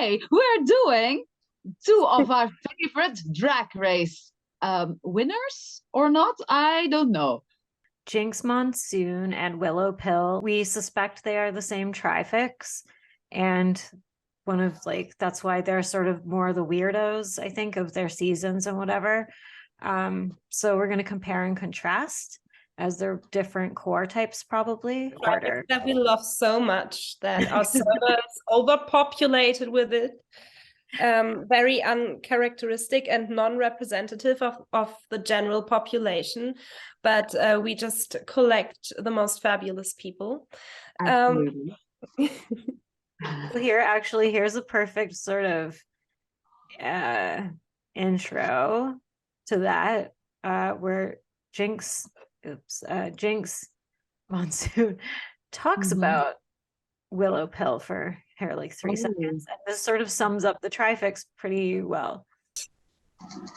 today we're doing two of our favorite drag race winners or not, I don't know. Jinkx Monsoon and Willow Pill. We suspect they are the same trifix, and that's why they're sort of more the weirdos, I think, of their seasons and whatever. So we're going to compare and contrast as they're different core types, probably. Harder. That we love so much that our server is overpopulated with it. Very uncharacteristic and non-representative of the general population, but we just collect the most fabulous people. Absolutely. Here's a perfect sort of intro to that, where Jinkx Monsoon talks about Willow Pill for like 3 seconds, and this sort of sums up the trifix pretty well.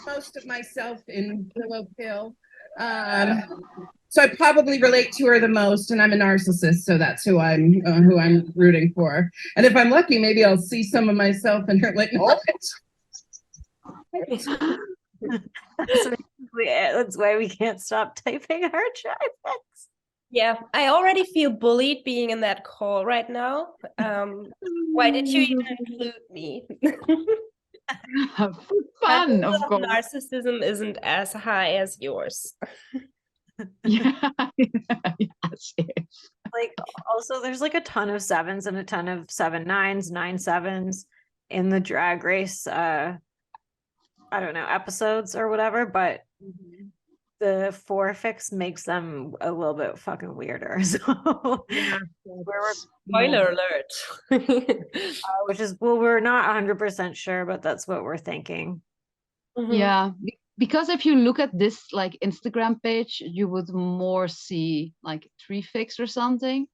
Most of myself in Willow Pill, so I probably relate to her the most, and I'm a narcissist, so that's who I'm rooting for. And if I'm lucky, maybe I'll see some of myself in her. Like, that's why we can't stop typing our trifix. Yeah, I already feel bullied being in that call right now. Why did you even include me? Fun, of course. Narcissism isn't as high as yours. Yeah. Yes. Like, also, there's like a ton of 7s and a ton of 7 9s, 9 7s in the Drag Race, I don't know, episodes or whatever, but the 4fix makes them a little bit fucking weirder. So yeah. Spoiler alert. Which is, well, we're not 100% sure, but that's what we're thinking. Yeah, because if you look at this like Instagram page, you would more see like trifix or something.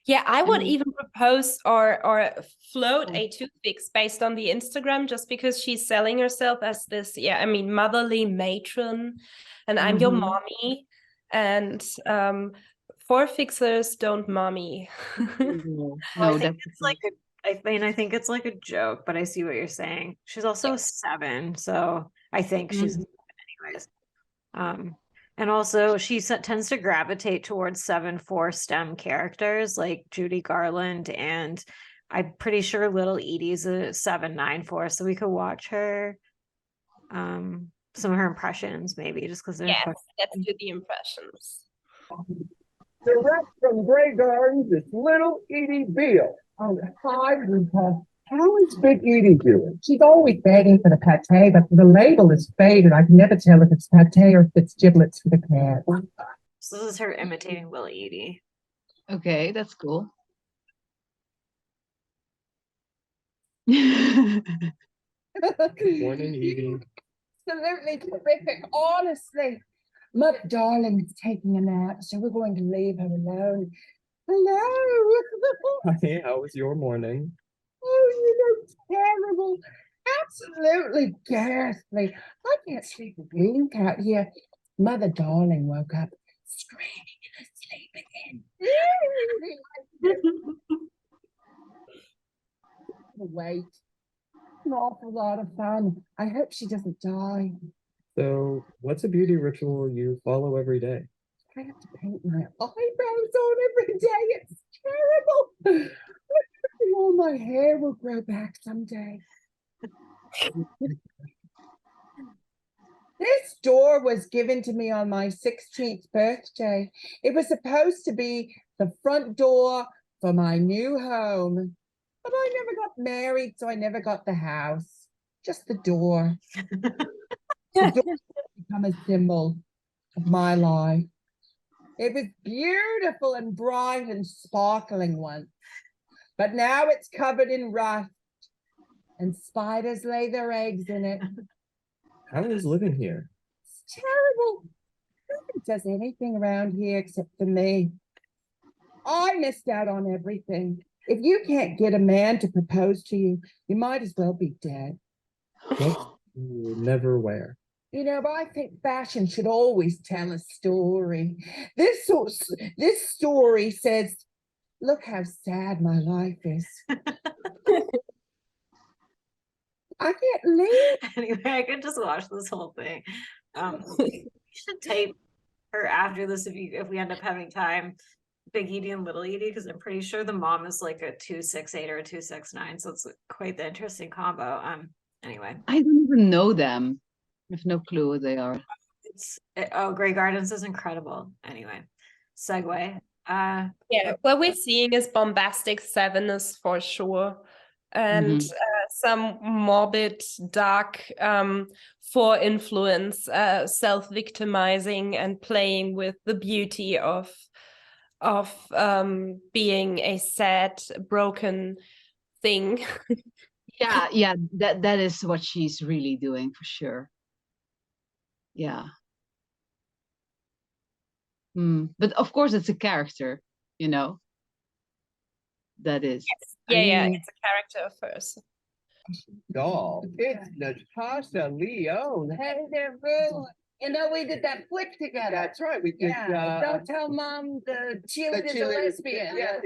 Yeah, I would even propose or float a 2fix based on the Instagram, just because she's selling herself as this, motherly matron, and I'm your mommy, and 4fixers don't mommy. No, I think it's like a joke, but I see what you're saying. She's also a 7, so I think she's a 7 anyways. And also, she tends to gravitate towards 7-4 STEM characters like Judy Garland, and I'm pretty sure Little Edie's a 7-9-4, so we could watch her, some of her impressions, maybe, just because they're... Yes, let's do the impressions. Direct from Grey Gardens, it's Little Edie Beale. Oh, hi, RuPaul. How is Big Edie doing? She's always begging for the pate, but the label is faded. I can never tell if it's pate or if it's giblets for the cat. So this is her imitating Little Edie. Okay, that's cool. Morning, Edie. Absolutely terrific, honestly. Mother Darling is taking a nap, so we're going to leave her alone. Hello. Hi, how was your morning? Oh, you look terrible. Absolutely ghastly. I can't sleep a wink out here. Mother Darling woke up screaming in her sleep again. Wait. An awful lot of fun. I hope she doesn't die. So, what's a beauty ritual you follow every day? I have to paint my eyebrows on every day. It's terrible. All my hair will grow back someday. This door was given to me on my 16th birthday. It was supposed to be the front door for my new home. But I never got married, so I never got the house. Just the door. The door has become a symbol of my life. It was beautiful and bright and sparkling once. But now it's covered in rust, and spiders lay their eggs in it. How is living here? It's terrible. Nobody does anything around here except for me. I missed out on everything. If you can't get a man to propose to you, you might as well be dead. What you would never wear? You know, but I think fashion should always tell a story. This story says, look how sad my life is. I can't live. Anyway, I could just watch this whole thing. You should type her after this if we end up having time. Big Edie and Little Edie, because I'm pretty sure the mom is like a 268 or a 269, so it's quite the interesting combo. Anyway, I don't even know them. I have no clue what they are. Grey Gardens is incredible. Anyway, segue. Yeah, what we're seeing is bombastic sevenness for sure, and some morbid, dark for influence, self-victimizing and playing with the beauty of being a sad, broken thing. Yeah, that is what she's really doing for sure. Yeah. But of course it's a character, you know. That is. Yes. Yeah, it's a character of hers. Doll. It's Natasha Leone. Hey there, Boo. You know, we did that flick together. That's right. We did. Don't tell Mom the cheerleader's a lesbian. Yeah.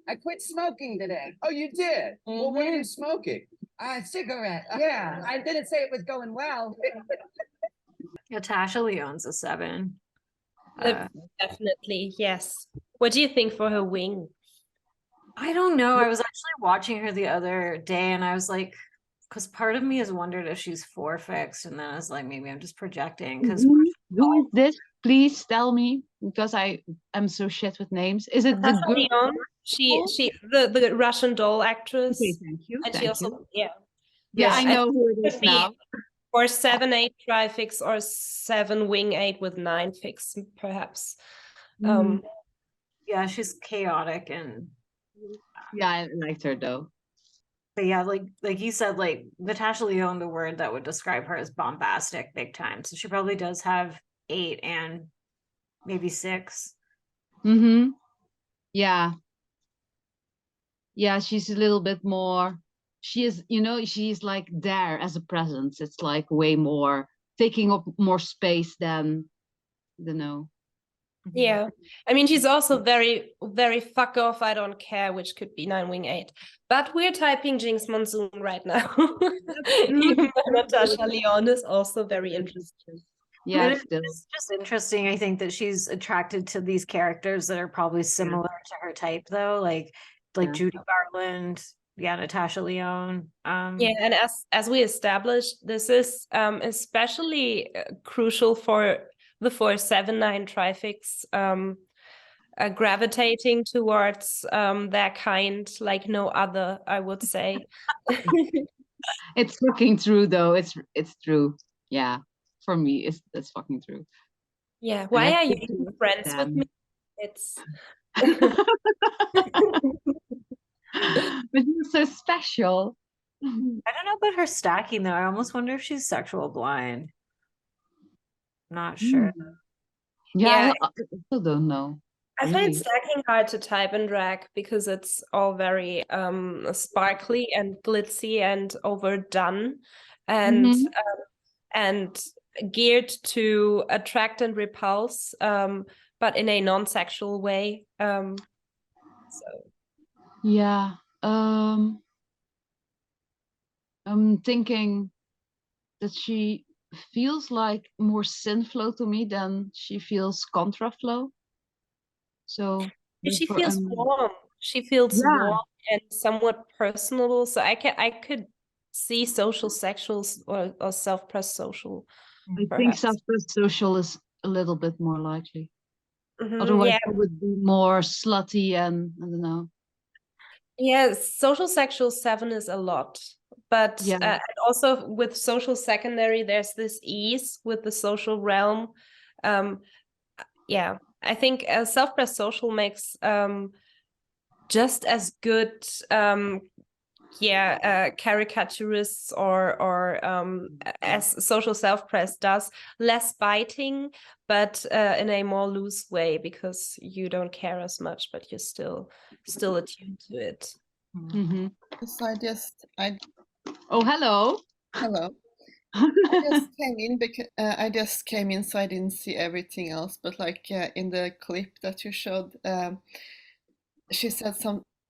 I quit smoking today. Oh, you did? Well, what are you smoking? A cigarette. Yeah, I didn't say it was going well. Natasha Leone's a 7. Definitely, yes. What do you think for her wing? I don't know. I was actually watching her the other day, and I was like, because part of me has wondered if she's 4 fixed, and then I was like, maybe I'm just projecting. Because who is this? Please tell me, because I am so shit with names. Is it the good? Leone? She the Russian doll actress. Okay, thank you. And Thank she also you. yeah. Yeah, I know who it is Could be now. Or 7/8 trifix or 7 wing 8 with 9 fix, perhaps. yeah, she's chaotic and Yeah, I liked her though. but yeah, like you said, like Natasha Leone, the word that would describe her is bombastic, big time. So she probably does have 8 and maybe 6. Yeah. Yeah, she's a little bit more. She is, you know, she's like there as a presence. It's like way more taking up more space than, you know. Yeah, I mean, she's also very, very fuck off, I don't care, which could be 9 wing 8. But we're typing Jinkx Monsoon right now. Even though Natasha Leone is also very interesting. Yeah, it's just interesting. I think that she's attracted to these characters that are probably similar to her type, though, like Judy Garland. Yeah, Natasha Leone. Yeah, and as we established, this is especially crucial for the 479 trifix, gravitating towards that kind like no other, I would say. It's fucking true, though. It's true. Yeah, for me, it's fucking true. Yeah, why are you friends with me? It's. But you're so special. I don't know about her stacking though. I almost wonder if she's sexual blind. Not sure. Yeah, I still don't know. I find stacking hard to type and drag because it's all very sparkly and glitzy and overdone, and geared to attract and repulse, but in a non-sexual way. So. Yeah, I'm thinking that she feels like more syn flow to me than she feels contra flow. So she feels warm. She feels warm and somewhat personable. So I could see social sexuals or self-pressed social. I think self-pressed social is a little bit more likely. Otherwise, it would be more slutty and I don't know. Yeah, social sexual 7 is a lot, but and also with social secondary, there's this ease with the social realm. Yeah, I think self-pressed social makes just as good caricaturists or as social self-press does, less biting, but in a more loose way, because you don't care as much, but you're still attuned to it. So oh, hello. I just came in because I just came in, so I didn't see everything else, but like in the clip that you showed, she said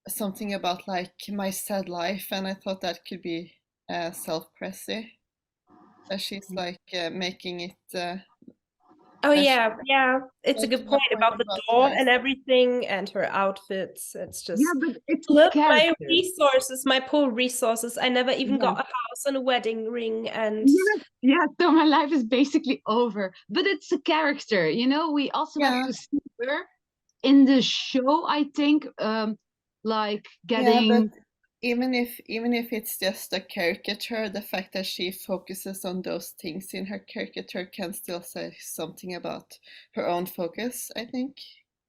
something about like my sad life, and I thought that could be self-pressy. That she's like making it. Oh That's- yeah, it's a good making a point point about the about door life. and everything and her outfits. It's just Yeah, but it's look, my character. resources, my poor resources. I never even Yeah. got a house and a wedding ring, and Yeah, so my life is basically over. But it's a character, you know. We also Yeah. have to see her in the show, I think, like getting. Yeah, but even if it's just a caricature, the fact that she focuses on those things in her caricature can still say something about her own focus, I think.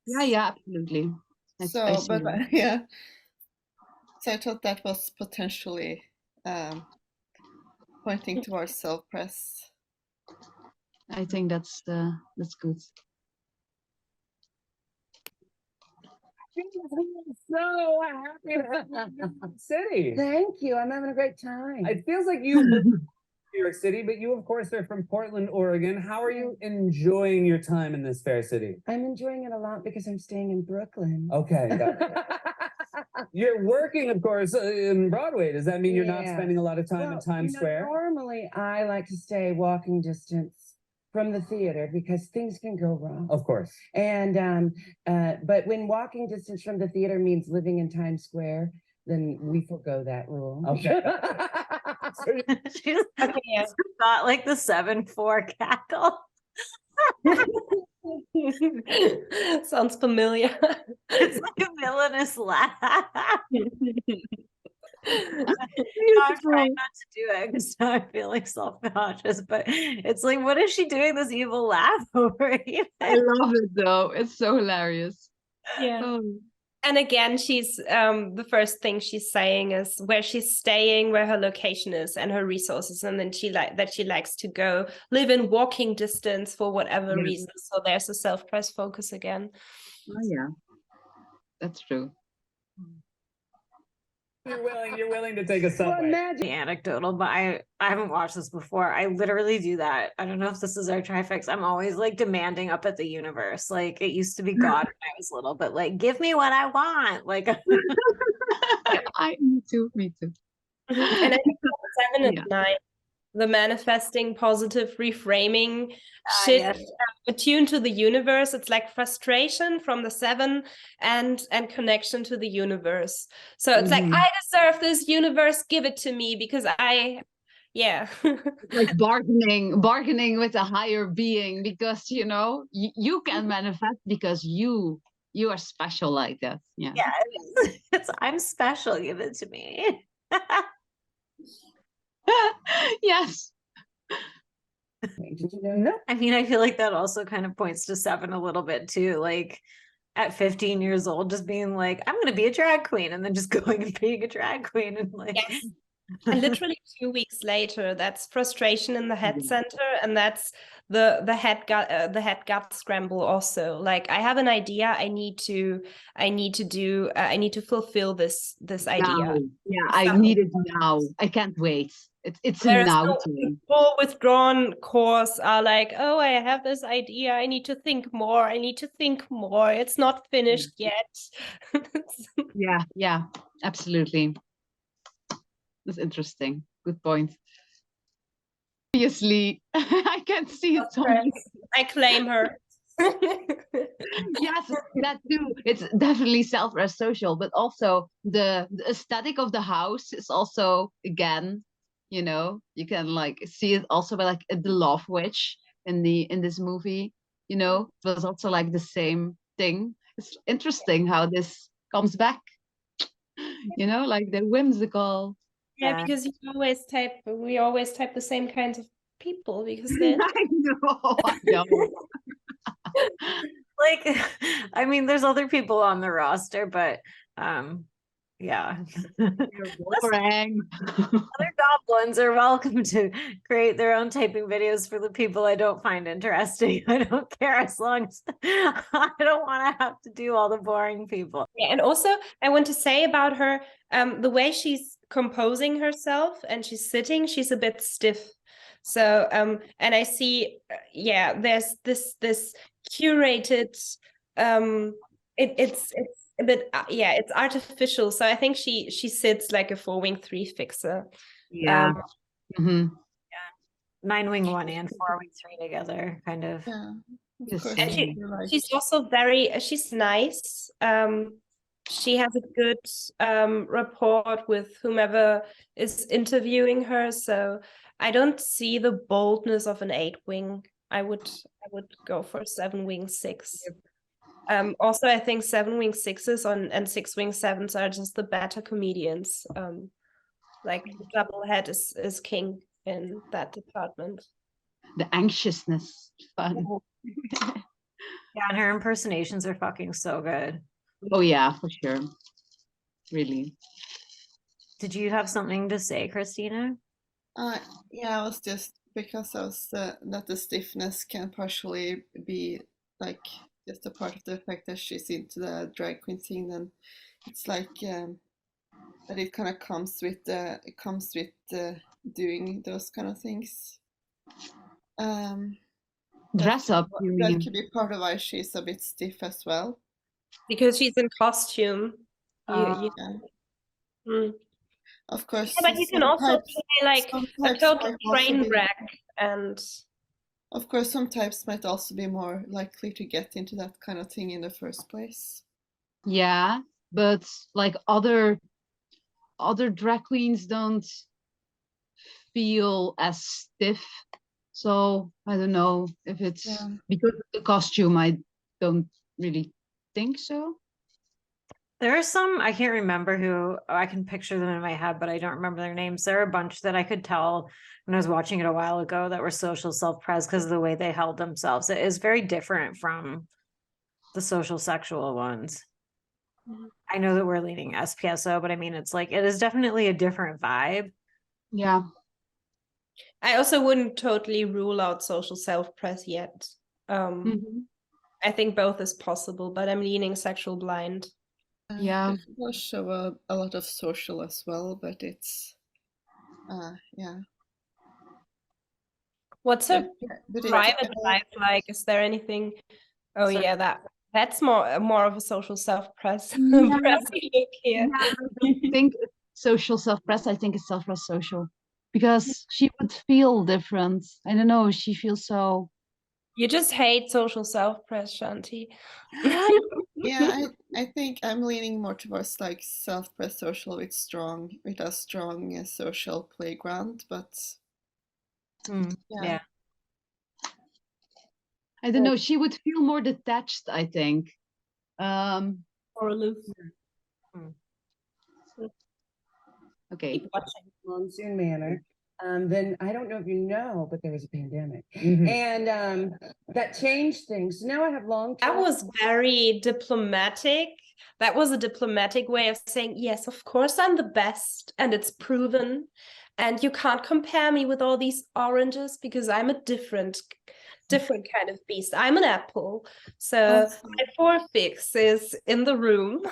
Yeah, absolutely. I So, see but that. yeah. So I thought that was potentially pointing towards self-press. I think that's good. So happy to have you in New York City. Thank you. I'm having a great time. It feels like you moved to New York City, but you, of course, are from Portland, Oregon. How are you enjoying your time in this fair city? I'm enjoying it a lot because I'm staying in Brooklyn. Okay. You're working, of course, in Broadway. Does that mean you're not Yeah. spending a lot of time in Well, Times you know, Square? normally I like to stay walking distance from the theater because things can go wrong. Of course. And but when walking distance from the theater means living in Times Square, then we forgo that rule. Okay. She's got like the 7-4 cackle. sounds familiar. It's like a villainous laugh. I'm trying not to do it because now I feel like self-conscious, but it's like, what is she doing this evil laugh over? I love it though. It's so hilarious. Yeah. Oh. And again, she's the first thing she's saying is where she's staying, where her location is, and her resources, and then she likes to go live in walking distance for whatever Yeah. reason. So there's a self-press focus again. Oh yeah, that's true. You're willing to take a Well, subway. imagine Anecdotal, but I haven't watched this before. I literally do that. I don't know if this is our trifix. I'm always like demanding up at the universe. Like it used to be God when I was little, but like give me what I want. Like Me too. And I think 7 and Yeah. 9, the manifesting, positive, reframing, shift, yes. attune to the universe. It's like frustration from the 7 and connection to the universe. So it's like, Mhm. I deserve this, universe, give it to me because yeah. Like bargaining with a higher being because you know you can manifest because you are special like that. Yeah. Yeah, it's I'm special, give it to me. Yes. did you know? No. I mean, I feel like that also kind of points to 7 a little bit too. Like at 15 years old, just being like, I'm gonna be a drag queen, and then just going and being a drag queen and like Yes. And literally 2 weeks later, that's frustration in the head center, and that's the head gut scramble also. Like I have an idea, I need to fulfill this idea. Now. Yeah, I So- need it now. I can't wait. It's a Whereas now the thing. full withdrawn course are like, oh, I have this idea, I need to think more, it's not finished yet. Yeah, absolutely. That's interesting. Good point. Obviously, I can see it. I claim her. Yes, that too. It's definitely self-social, but also the aesthetic of the house is also again, you know, you can like see it also by like the Love Witch in this movie. You know, it was also like the same thing. It's interesting how this comes back. You know, like the whimsical. Yeah, because we always type the same kinds of people because they're I know. like I mean, there's other people on the roster, but yeah. Boring. Other goblins are welcome to create their own typing videos for the people I don't find interesting. I don't care as long as I don't want to have to do all the boring people. Yeah, and also I want to say about her, the way she's composing herself and she's sitting, she's a bit stiff. So and I see, there's this curated, it's a bit, yeah, it's artificial. So I think she sits like a 4-wing 3-fixer. Yeah. Mhm. 9-wing 1 and 4-wing 3 together, kind of. Yeah, Yes, of course. and you're right. She's also she's nice. She has a good rapport with whomever is interviewing her. So I don't see the boldness of an 8-wing. I would go for 7-wing 6. Also, I think 7-wing 6s and 6-wing 7s are just the better comedians. Like double head is king in that department. the anxiousness, fun. Yeah, and her impersonations are fucking so good. Oh yeah, for sure. Really. Did you have something to say, Christina? Yeah, I was just because I was that the stiffness can partially be like just a part of the fact that she's into the drag queen scene, and it's like that it kind of comes with doing those kind of things. Dress up, you That mean? could be part of why she's a bit stiff as well. Because she's in costume. Yeah. Mm. Of course. Yeah, but you can also play like some a types total might also train be- wreck, and Of course, some types might also be more likely to get into that kind of thing in the first place. Yeah, but like other drag queens don't feel as stiff. So I don't know if it's Yeah. because of the costume. I don't really think so. There are some, I can't remember who, I can picture them in my head, but I don't remember their names. There are a bunch that I could tell when I was watching it a while ago that were social self-pres because of the way they held themselves. It is very different from the social sexual ones. I know that we're leaning SPSO, but I mean, it's like, it is definitely a different vibe. Yeah. I also wouldn't totally rule out social self-pres yet. Mhm. I think both is possible, but I'm leaning sexual blind. Yeah. It does show a lot of social as well, but it's yeah. What's her But it- private life like? Is there anything? Oh So- yeah, that's more of a social self-pres Yeah. pressy look here. Yeah, I don't think it's social self-pres. I think it's self-pres social because she would feel different. I don't know. She feels so. You just hate social self-pres, Shanti. Yeah, I think I'm leaning more towards like self-press social with a strong social playground, but yeah. I don't know. She would feel more detached, I think. Or aloof. Okay. Keep watching. Monsoon Manor. Then I don't know if you know, but there was a pandemic, Mhm. and that changed things. So now I have long. That was very diplomatic. That was a diplomatic way of saying, yes, of course I'm the best, and it's proven. And you can't compare me with all these oranges because I'm a different kind of beast. I'm an apple. So my forefix is in the room.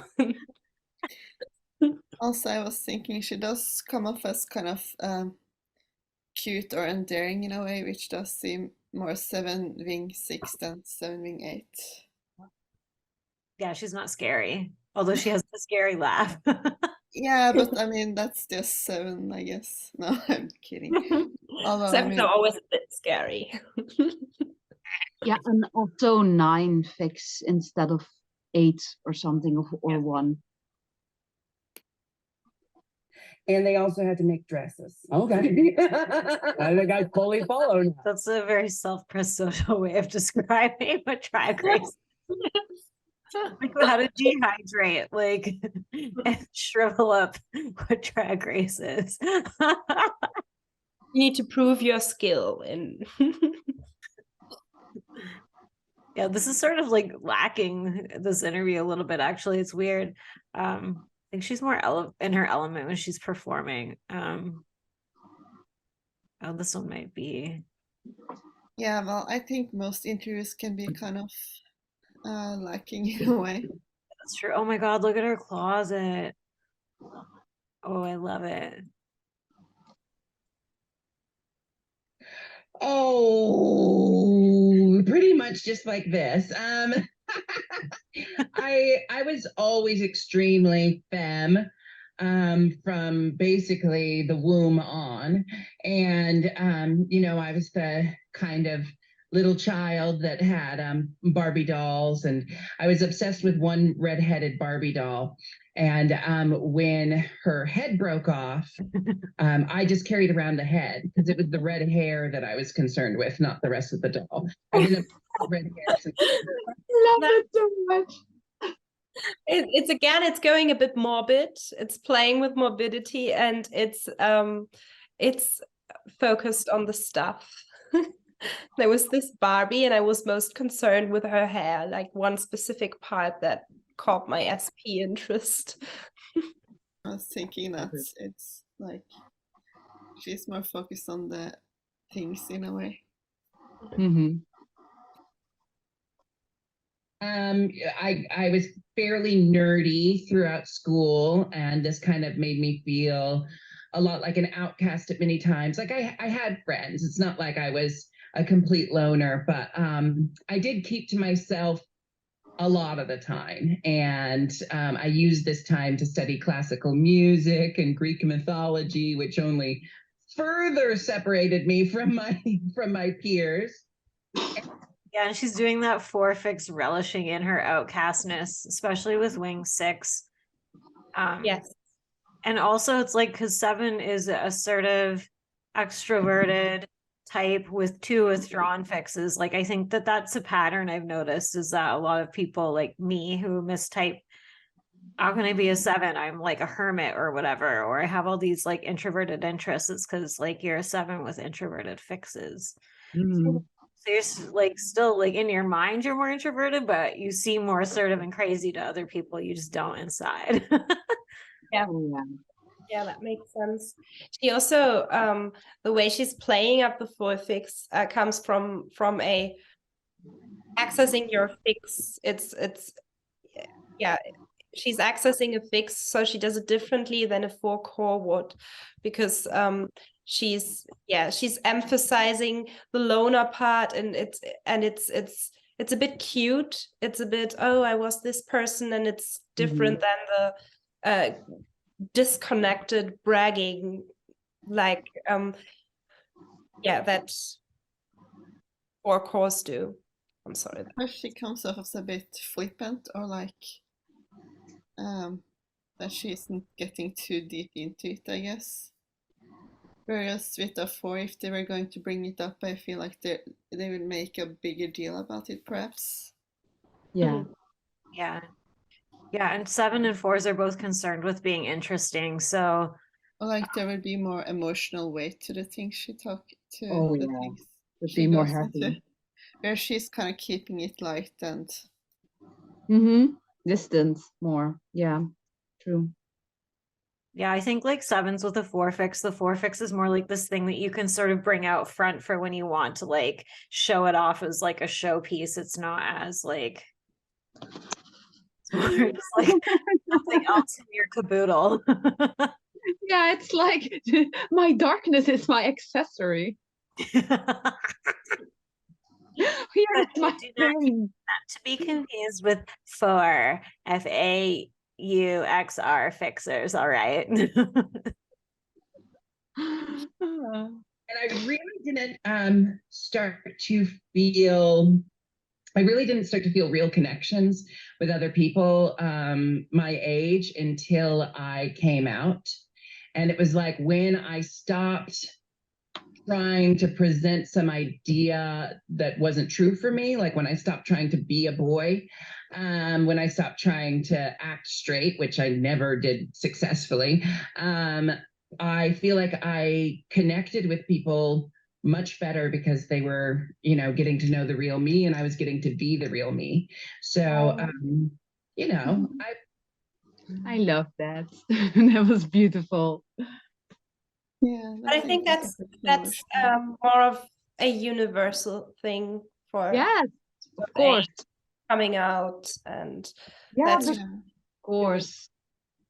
Also, I was thinking she does come off as kind of cute or endearing in a way, which does seem more 7-wing 6 than 7-wing 8. Yeah, she's not scary, although she has a scary laugh. Yeah, but I mean that's just 7, I guess. No, I'm kidding. Although I Sevens mean, are always a bit scary. Yeah, and also 9 fix instead of 8 or something or 1. And they also had to make dresses. Okay. I think I fully follow now. That's a very self-press social way of describing what drag race is. Like how to dehydrate, like, and shrivel up what drag race is. You need to prove your skill in Yeah, this is sort of like lacking this interview a little bit. Actually, it's weird. I think she's more in her element when she's performing. Oh, this one might be. yeah, well, I think most interviews can be kind of lacking in a way. That's true. Oh my God, look at her closet. Oh, I love it. Oh, pretty much just like this. I was always extremely femme from basically the womb on. And I was the kind of little child that had Barbie dolls, and I was obsessed with one redheaded Barbie doll. And when her head broke off, I just carried around the head because it was the red hair that I was concerned with, not the rest of the doll. I didn't have red hair since Love it so much. It's going a bit morbid. It's playing with morbidity, and it's focused on the stuff. There was this Barbie, and I was most concerned with her hair, like one specific part that caught my SP interest. I was thinking that it's like she's more focused on the things in a way. Mm-hmm. I was fairly nerdy throughout school, and this kind of made me feel a lot like an outcast at many times. Like I had friends. It's not like I was a complete loner, but I did keep to myself a lot of the time. And I used this time to study classical music and Greek mythology, which only further separated me from my peers. Yeah, and she's doing that forfix, relishing in her outcastness, especially with wing 6. Yes. And also it's like, because 7 is assertive, extroverted type with 2 withdrawn fixes. Like, I think that that's a pattern I've noticed, is that a lot of people like me who mistype, how can I be a 7? I'm like a hermit or whatever, or I have all these like introverted interests. It's because like you're a 7 with introverted fixes. Mm. So you're like still like in your mind you're more introverted, but you seem more assertive and crazy to other people. You just don't inside. Yeah. Yeah, that makes sense. She also, the way she's playing up the forfix comes from a accessing your fix. It's yeah, she's accessing a fix, so she does it differently than a 4 core would, because she's emphasizing the loner part, and it's a bit cute. It's a bit, oh, I was this person, and it's different than the disconnected bragging, like that 4 cores do. I'm sorry. Or she comes off as a bit flippant, or like that she isn't getting too deep into it, I guess. Whereas with a 4, if they were going to bring it up, I feel like they would make a bigger deal about it, perhaps. Yeah. Yeah, and 7 and 4s are both concerned with being interesting, so Or like there would be more emotional weight to the things she talks to. Oh, the yeah. things Would she be more goes into, happy. where she's kind of keeping it light and Distance more. Yeah. True. yeah, I think like 7s with a forfix, the forfix is more like this thing that you can sort of bring out front for when you want to like show it off as like a showpiece. It's not as like, it's more just like something else in your caboodle. Yeah, it's like my darkness is my accessory. Here's my thing. Not to be confused with 4 FAUXR fixers, all right. And I really didn't start to feel real connections with other people my age until I came out. And it was like when I stopped trying to present some idea that wasn't true for me, like when I stopped trying to be a boy, when I stopped trying to act straight, which I never did successfully, I feel like I connected with people much better because they were, getting to know the real me, and I was getting to be the real me. So, I love that. That was beautiful. yeah. But I think that's more of a universal thing for Yes, of course. coming out, and Yeah, that's of course.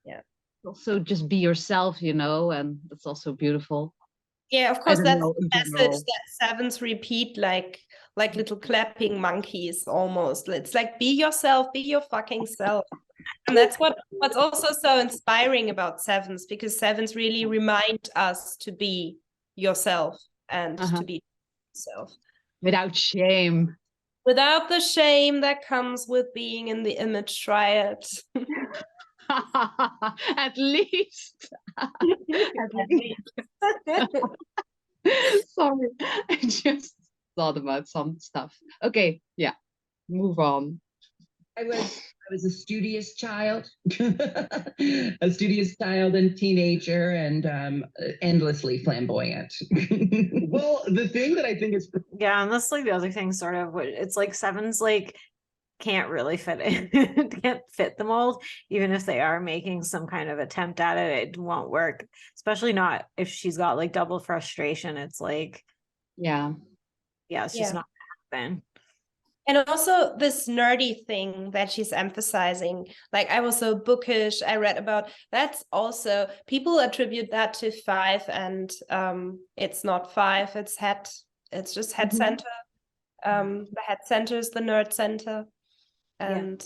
Yeah. Also, just be yourself, and that's also beautiful. yeah, of course, don't that's know, the in message general. that 7s repeat like like little clapping monkeys almost. It's like, be yourself, be your fucking self. And that's what's also so inspiring about sevens, because sevens really remind us to be yourself and to be yourself. Without shame. Without the shame that comes with being in the image triad. At least. At least. Sorry, I just thought about some stuff. Okay, yeah, move on. I was a studious child, a studious child and teenager, and endlessly flamboyant. Well, the thing that I think is Yeah, and that's like the other thing, sort of. It's like sevens like can't really fit in, can't fit the mold, even if they are making some kind of attempt at it. It won't work, especially not if she's got like double frustration. It's like, Yeah, it's just not gonna happen. And also this nerdy thing that she's emphasizing, like I was so bookish, I read about, that's also, people attribute that to 5, and it's not 5, it's just head center. The head center is the nerd center. And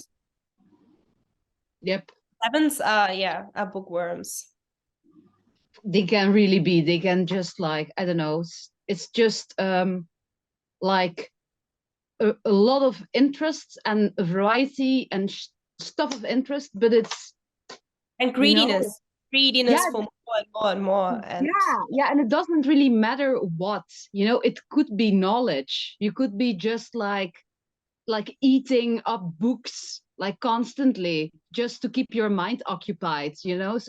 yep, sevens are bookworms. they can really be, they can just like, I don't know, it's just like a lot of interests and a variety and stuff of interest, but it's and greediness, yeah, for more and more and more. And yeah, and it doesn't really matter what, it could be knowledge. You could be just like eating up books like constantly just to keep your mind occupied, so you don't with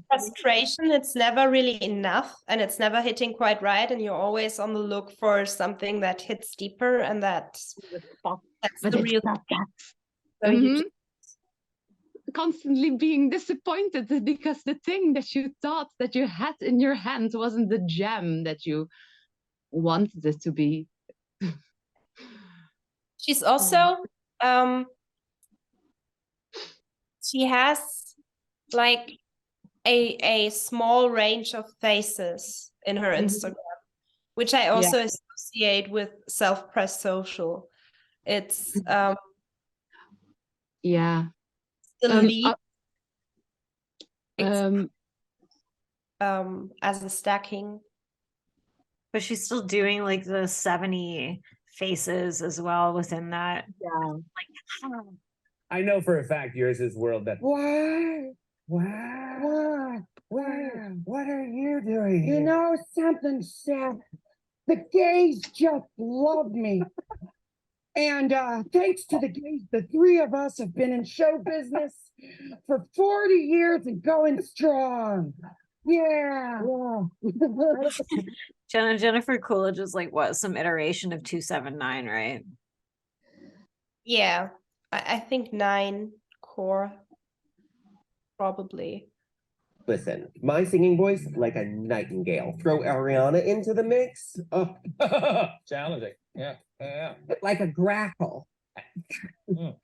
frustration, it's never really enough, and it's never hitting quite right, and you're always on the look for something that hits deeper, and that's the real that. Constantly being disappointed because the thing that you thought that you had in your hand wasn't the gem that you wanted it to be. She's also she has like a small range of faces in her Instagram, which I also associate with self-pressed social. It's the lead as a stacking. But she's still doing like the 70 faces as well within that. Yeah. Like, I know for a fact yours is world that. What are you doing? You know something, Seth? The gays just love me. And thanks to the gays, the 3 of us have been in show business for 40 years and going strong. Yeah. Jennifer Coolidge is like what, some iteration of 279, right? Yeah, I think 9 core, probably. Listen, my singing voice like a nightingale. Throw Ariana into the mix. Oh, Challenging. Yeah. Like a grackle. My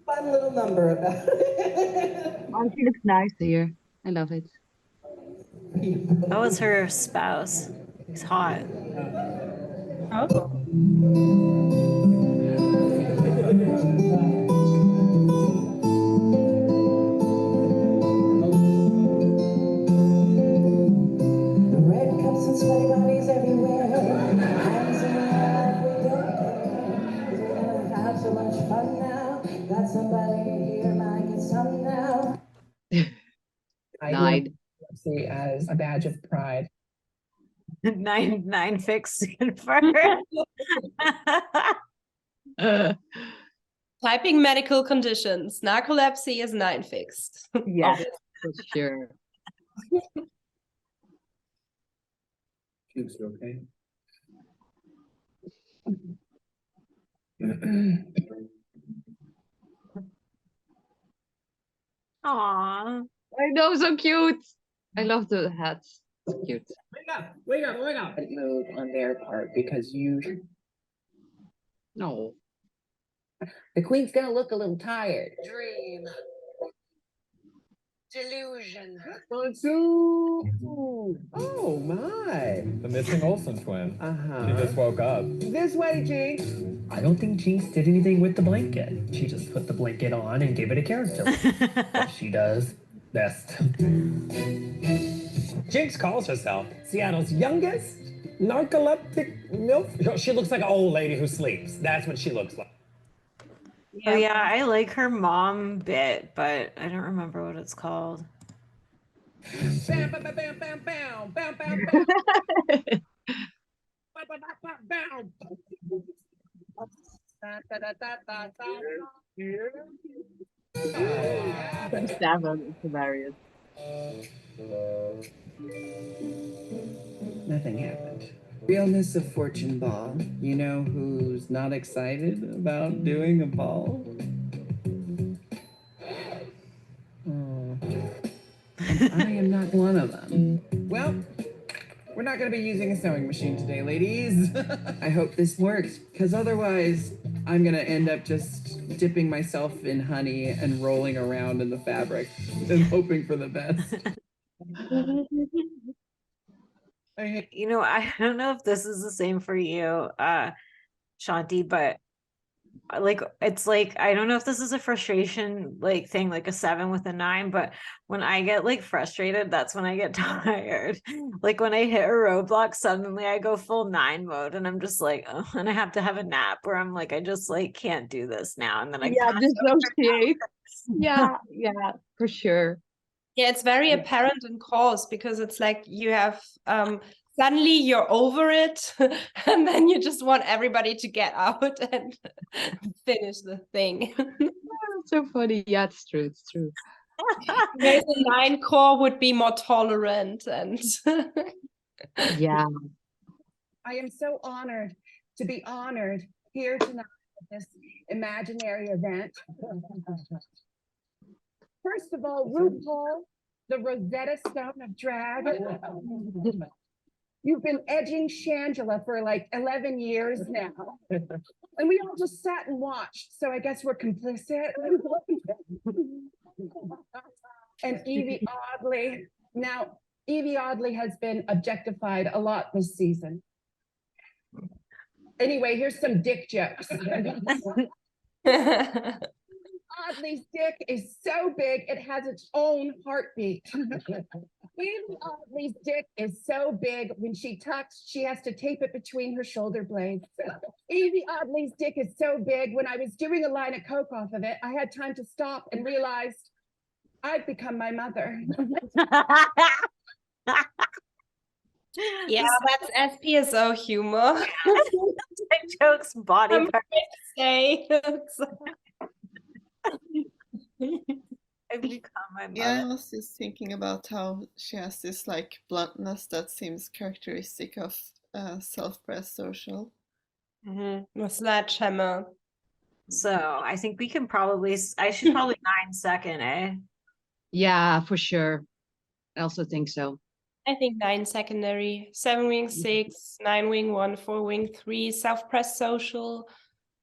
fun little number about it. Oh, she looks nice here. I love it. That was her spouse. He's hot. Oh. Red cups and sweaty bodies everywhere. Hands in the air, we don't care. 'Cause we're gonna have so much fun now. Got somebody here, might get some now. Nine. See as a badge of pride. Nine fix confirmed. Typing medical conditions. Narcolepsy is 9 fixed. Yes, for sure. Cubes are okay. Aww. I know, so cute. I love the hats. It's cute. Wake up. Move on their part because you. No. The queen's gonna look a little tired. Dream. Delusion. Monsoon. Oh my. The missing Olsen twin. Uh-huh. She just woke up. This way, Jinkx. I don't think Jinkx did anything with the blanket. She just put the blanket on and gave it a character. What she does best. Jinkx calls herself Seattle's youngest narcoleptic MILF. She looks like an old lady who sleeps. That's what she looks like. Oh yeah, I like her mom bit, but I don't remember what it's called. Bam, bam, bam, bam, bam, bam, bam, bam, bam. Bam, bam, bam, bam, bam. Da, da, da, da, da, da. Seven is hilarious. Nothing happened. Realness of fortune ball. You know who's not excited about doing a ball? Oh. And I am not one of them. Well, we're not going to be using a sewing machine today, ladies. I hope this works, because otherwise I'm going to end up just dipping myself in honey and rolling around in the fabric and hoping for the best. You know, I don't know if this is the same for you, Shanti, but like it's like I don't know if this is a frustration like thing, like a 7 with a 9, but when I get like frustrated, that's when I get tired. Like when I hit a roadblock, suddenly I go full 9 mode and I'm just like, oh, and I have to have a nap where I'm like, I just like can't do this now. And then I dissociate. Yeah, for sure. Yeah, it's very apparent in calls because it's like you have suddenly you're over it and then you just want everybody to get out and finish the thing. So funny. Yeah, it's true. It's true. Whereas a 9 core would be more tolerant and yeah. I am so honored to be honored here tonight at this imaginary event. First of all, RuPaul, the Rosetta Stone of drag. You've been edging Shangela for like 11 years now. And we all just sat and watched, so I guess we're complicit. And Evie Oddly. Now, Evie Oddly has been objectified a lot this season. Anyway, here's some dick jokes. Oddly's dick is so big, it has its own heartbeat. Evie Oddly's dick is so big, when she tucks, she has to tape it between her shoulder blades. Evie Oddly's dick is so big, when I was doing a line of coke off of it, I had time to stop and realized I'd become my mother. yeah, that's SPSO humor. Jokes body part. Say. I've become my mother. Yeah, I was just thinking about how she has this like bluntness that seems characteristic of self-pressed social. Mm-hmm. A sledgehammer. So I think we can probably, I should probably 9 second, eh? Yeah, for sure. I also think so. I think 9 secondary, 7 wing 6, 9 wing 1, 4 wing 3, self-pressed social,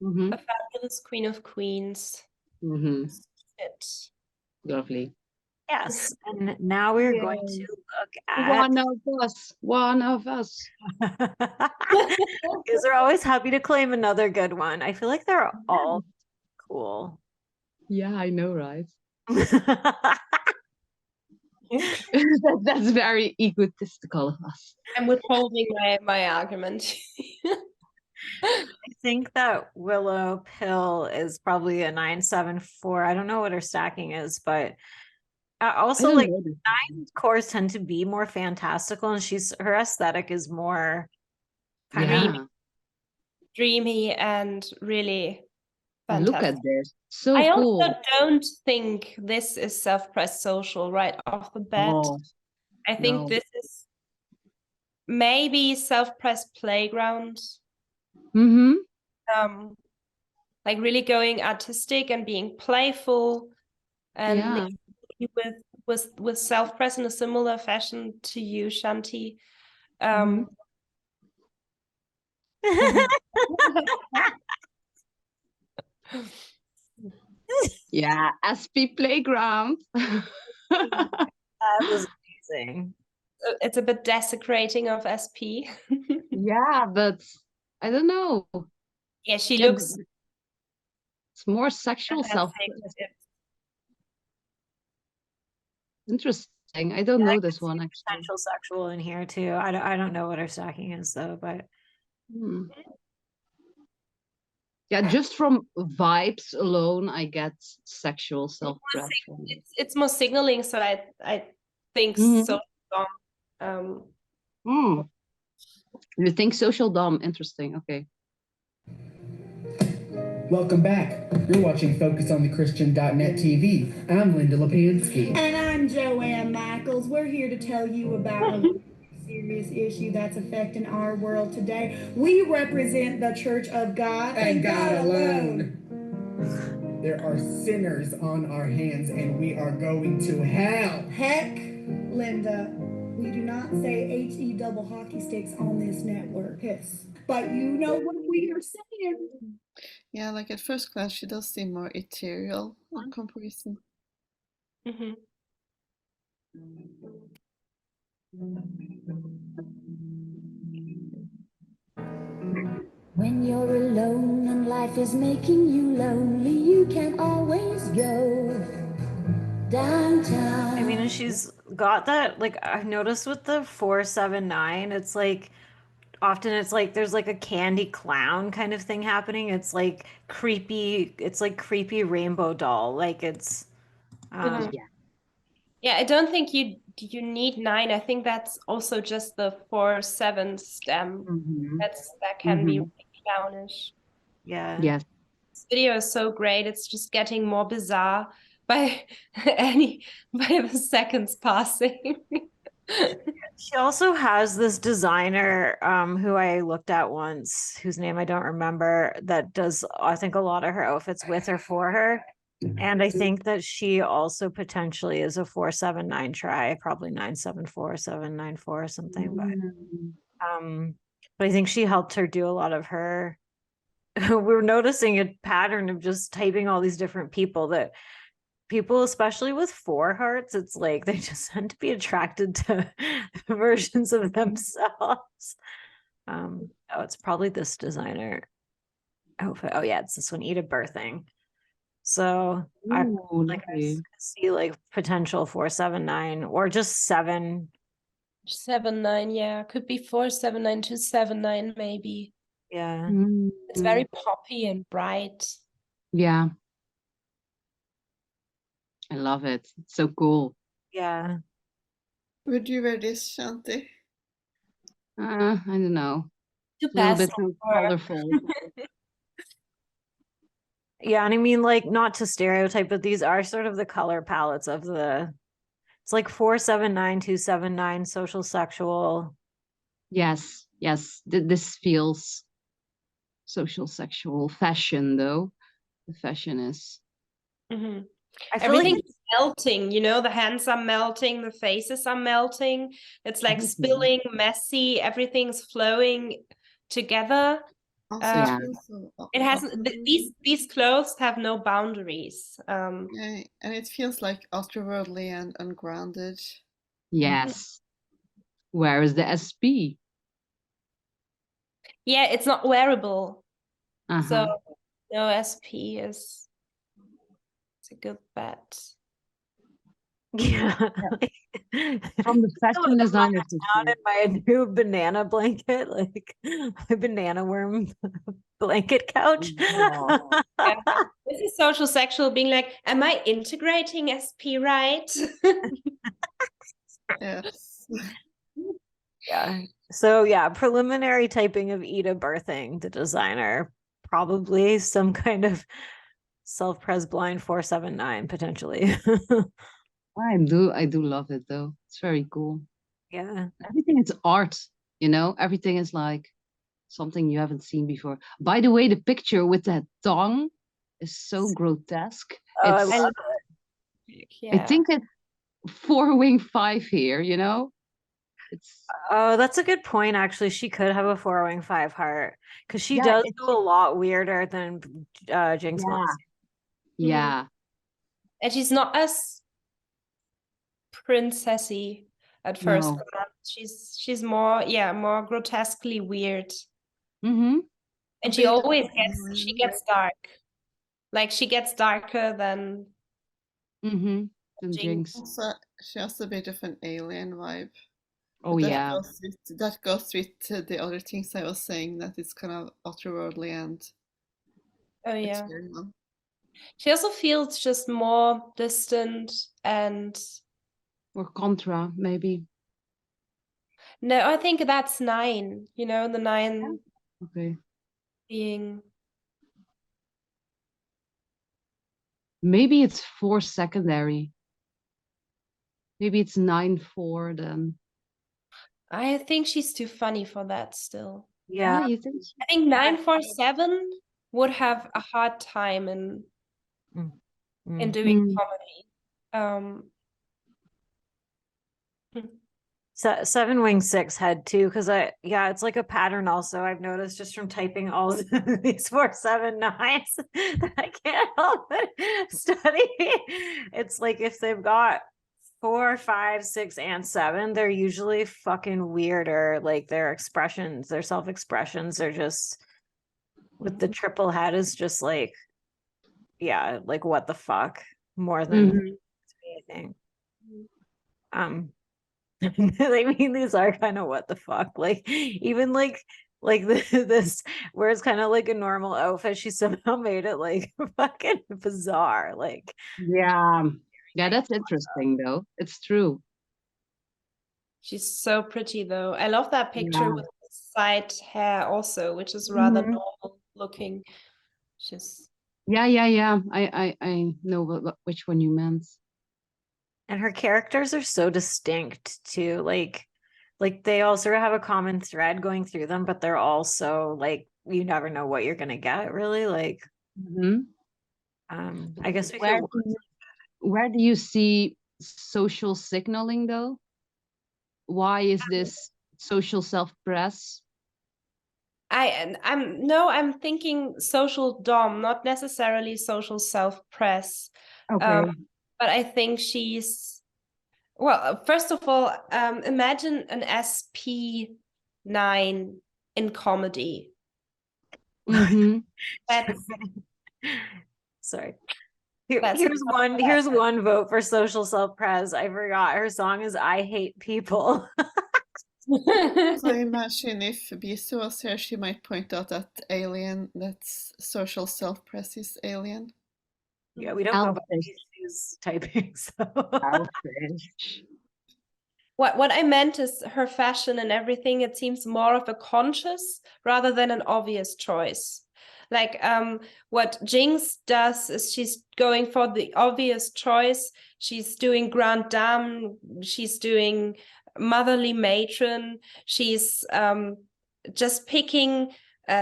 a fabulous queen of queens. It. Lovely. Yes, and now we're going to look at one of us. Because they're always happy to claim another good one. I feel like they're all cool. Yeah, I know, right? That's very egotistical of us. I'm withholding my argument. I think that Willow Pill is probably a 974. I don't know what her stacking is, but also like 9 cores tend to be more fantastical, and her aesthetic is more kind of dreamy and really fantastic. Look at this. So I cool. also don't think this is self-pressed social right off the bat. Oh, I think this is maybe self-pressed playground. Like really going artistic and being playful and with self-press in a similar fashion to you, Shanti. Yeah, SP playground. That was amazing. It's a bit desecrating of SP. Yeah, but I don't know. Yeah, she Yeah, looks. It's more sexual self. Interesting. I don't know this one actually. Potential sexual in here too. I don't know what her stacking is though, but Yeah, just from vibes alone, I get sexual self-preference. It's more signaling, so I think so. You think social dom? Interesting. Okay. Welcome back. You're watching Focus on the Christian.net TV. I'm Linda Lepansky. And I'm Joanne Michaels. We're here to tell you about a serious issue that's affecting our world today. We represent the Church of God And God alone. There are sinners on our hands and we are going to hell. Heck, Linda, we do not say HE double hockey sticks on this network. Yes. But you know what we are saying. Yeah, like at first glance, she does seem more ethereal in comparison. When you're alone and life is making you lonely, you can always go downtown. I mean, and she's got that, like, I've noticed with the 479, it's like often it's like there's like a candy clown kind of thing happening. It's like creepy rainbow doll. Like it's Yeah, I don't think you need 9. I think that's also just the 4/7 stem. That can be really clownish. Yeah. Yes. This video is so great. It's just getting more bizarre by the seconds passing. She also has this designer who I looked at once, whose name I don't remember, that does I think a lot of her outfits with or for her. And I think that she also potentially is a 479 try, probably 974, 794 or something. But I think she helped her do a lot of her. We're noticing a pattern of just typing all these different people that people, especially with 4 hearts, it's like they just tend to be attracted to versions of themselves. Oh, it's probably this designer outfit. Oh yeah, it's this one, Eat a Birthing. So I see like potential 479 or just 7. 7/9, yeah, could be 4/7/9 to 7/9 maybe. Yeah, it's very poppy and bright. Yeah, I love it. It's so cool. Yeah. Would you wear this, Shanti? I don't know. Too A little bit too colorful. Yeah, and I mean, like, not to stereotype, but these are sort of the color palettes of it's like 479, 279, social sexual. Yes, this feels social sexual fashion though. The fashion is. Everything's melting, the hands are melting, the faces are melting. It's like spilling, messy, everything's flowing together. It has these clothes have no boundaries. Yeah, and it feels like otherworldly and ungrounded. Yes. Where is the SP? Yeah, it's not wearable. So no SP is it's a good bet. Yeah. From the fashion designer out in my new banana blanket, like my banana worm blanket couch. This is social sexual being like, am I integrating SP right? Yes. Yeah. So yeah, preliminary typing of Ida Birthing, the designer, probably some kind of self-pres blind 479 potentially. I do love it though. It's very cool. Yeah. Everything is art, everything is like something you haven't seen before. By the way, the picture with that tongue is so grotesque. I love it. I think it's 4-wing 5 here, Oh, that's a good point. Actually, she could have a 4-wing 5 heart because she does go a lot weirder than Jinkx Monsoon. Yeah. And she's not as princessy at first No. glance. She's more, yeah, more grotesquely weird. Mm-hmm. And A she bit always alien. gets dark. Like she gets darker than Mm-hmm. Than Jinkx. Jinkx. Also, she has a bit of an alien vibe. Oh That yeah. goes with the other things I was saying, that it's kind of otherworldly and Oh yeah. ethereal. She also feels just more distant and Or Contra, maybe. no, I think that's 9, you know, the 9 Okay. being Maybe it's 4 secondary. Maybe it's 9-4 then. I think she's too funny for that still. Yeah, Yeah. you think so? I think 947 would have a hard time in doing Mm. comedy. So 7 Wing 6 had too, because it's like a pattern also I've noticed just from typing all of these 4, 7, 9s that I can't help but study. It's like if they've got 4, 5, 6, and 7, they're usually fucking weirder. Like their expressions, their self-expressions are just with the triple head is just like, yeah, like what the fuck more than anything. I mean, these are kind of what the fuck. Like even like this where it's kind of like a normal outfit, she somehow made it like fucking bizarre. Like Yeah. Yeah, that's interesting though. It's true. She's so pretty though. I love that picture Yeah. with the side hair also, which is rather Mhm. normal looking. She's Yeah. I know which one you meant. and her characters are so distinct too. Like they all sort of have a common thread going through them, but they're also like you never know what you're gonna get really. Like I guess we could Where do you see social signaling though? Why is this social self-press? I'm thinking social dom, not necessarily social self-press. Okay. But I think she's well, first of all, imagine an SP9 in comedy. Mm-hmm. That's sorry. That's Here's one vote for social self-pres. I forgot her song is I Hate People. So imagine if Bisu was here, she might point out that alien, that's social self-press is alien. Yeah, we don't go by these typing, so what I meant is her fashion and everything, it seems more of a conscious rather than an obvious choice. Like what Jinkx does is she's going for the obvious choice. She's doing Grande Dame, she's doing motherly matron, she's just picking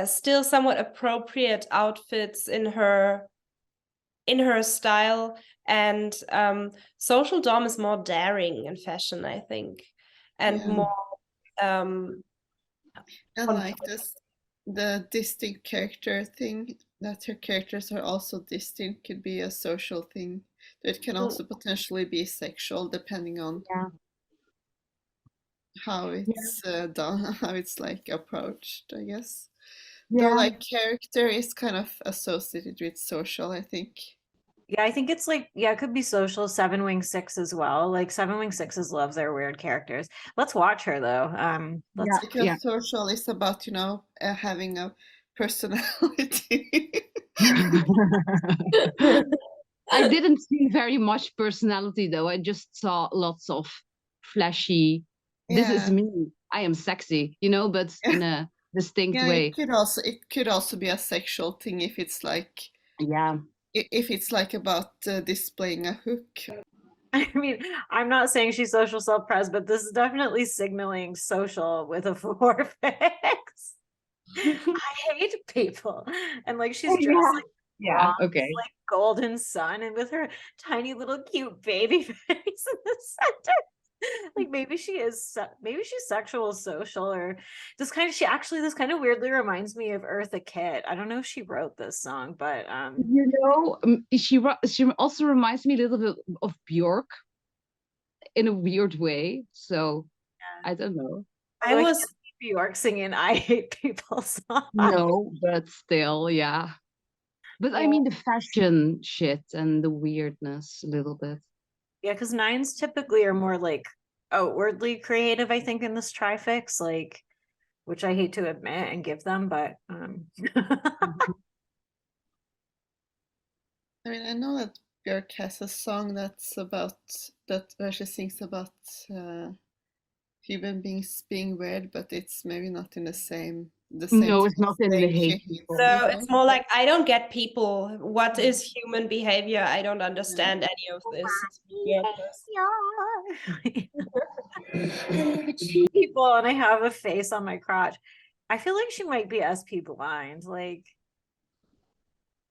still somewhat appropriate outfits in her style. And social dom is more daring in fashion, I think, and more and like this, the distinct character thing, that her characters are also distinct, could be a social thing. It can also potentially be sexual, depending on how it's done, how it's like approached, I guess. Though like character is kind of associated with social, I think. Yeah, I think it's like, it could be social. 7 Wing 6 as well. Like 7 Wing 6s love their weird characters. Let's watch her though. Because social is about, having a personality. I didn't see very much personality though. I just saw lots of flashy. This is me. I am sexy, but in a distinct way. It could also be a sexual thing if it's like if it's like about displaying a hook. I mean, I'm not saying she's social self-pres, but this is definitely signaling social with a 4 fix. I hate people. And like she's dressed like like golden sun and with her tiny little cute baby face in the center. Like maybe she's sexual sexual, or this kind of weirdly reminds me of Eartha Kitt. I don't know if she wrote this song, but she also reminds me a little bit of Bjork in a weird way. So I don't know. I was New York singing "I Hate People" song. No, but still, yeah. But I mean the fashion shit and the weirdness a little bit. Yeah, because nines typically are more like outwardly creative, I think, in this trifix, like, which I hate to admit and give them, but I mean, I know that Björk has a song that's about that where she sings about human beings being weird, but it's maybe not in the same No, it's not in the hate people. So it's more like, I don't get people. What is human behavior? I don't understand any of this. people, and I have a face on my crotch. I feel like she might be SP blind. Like,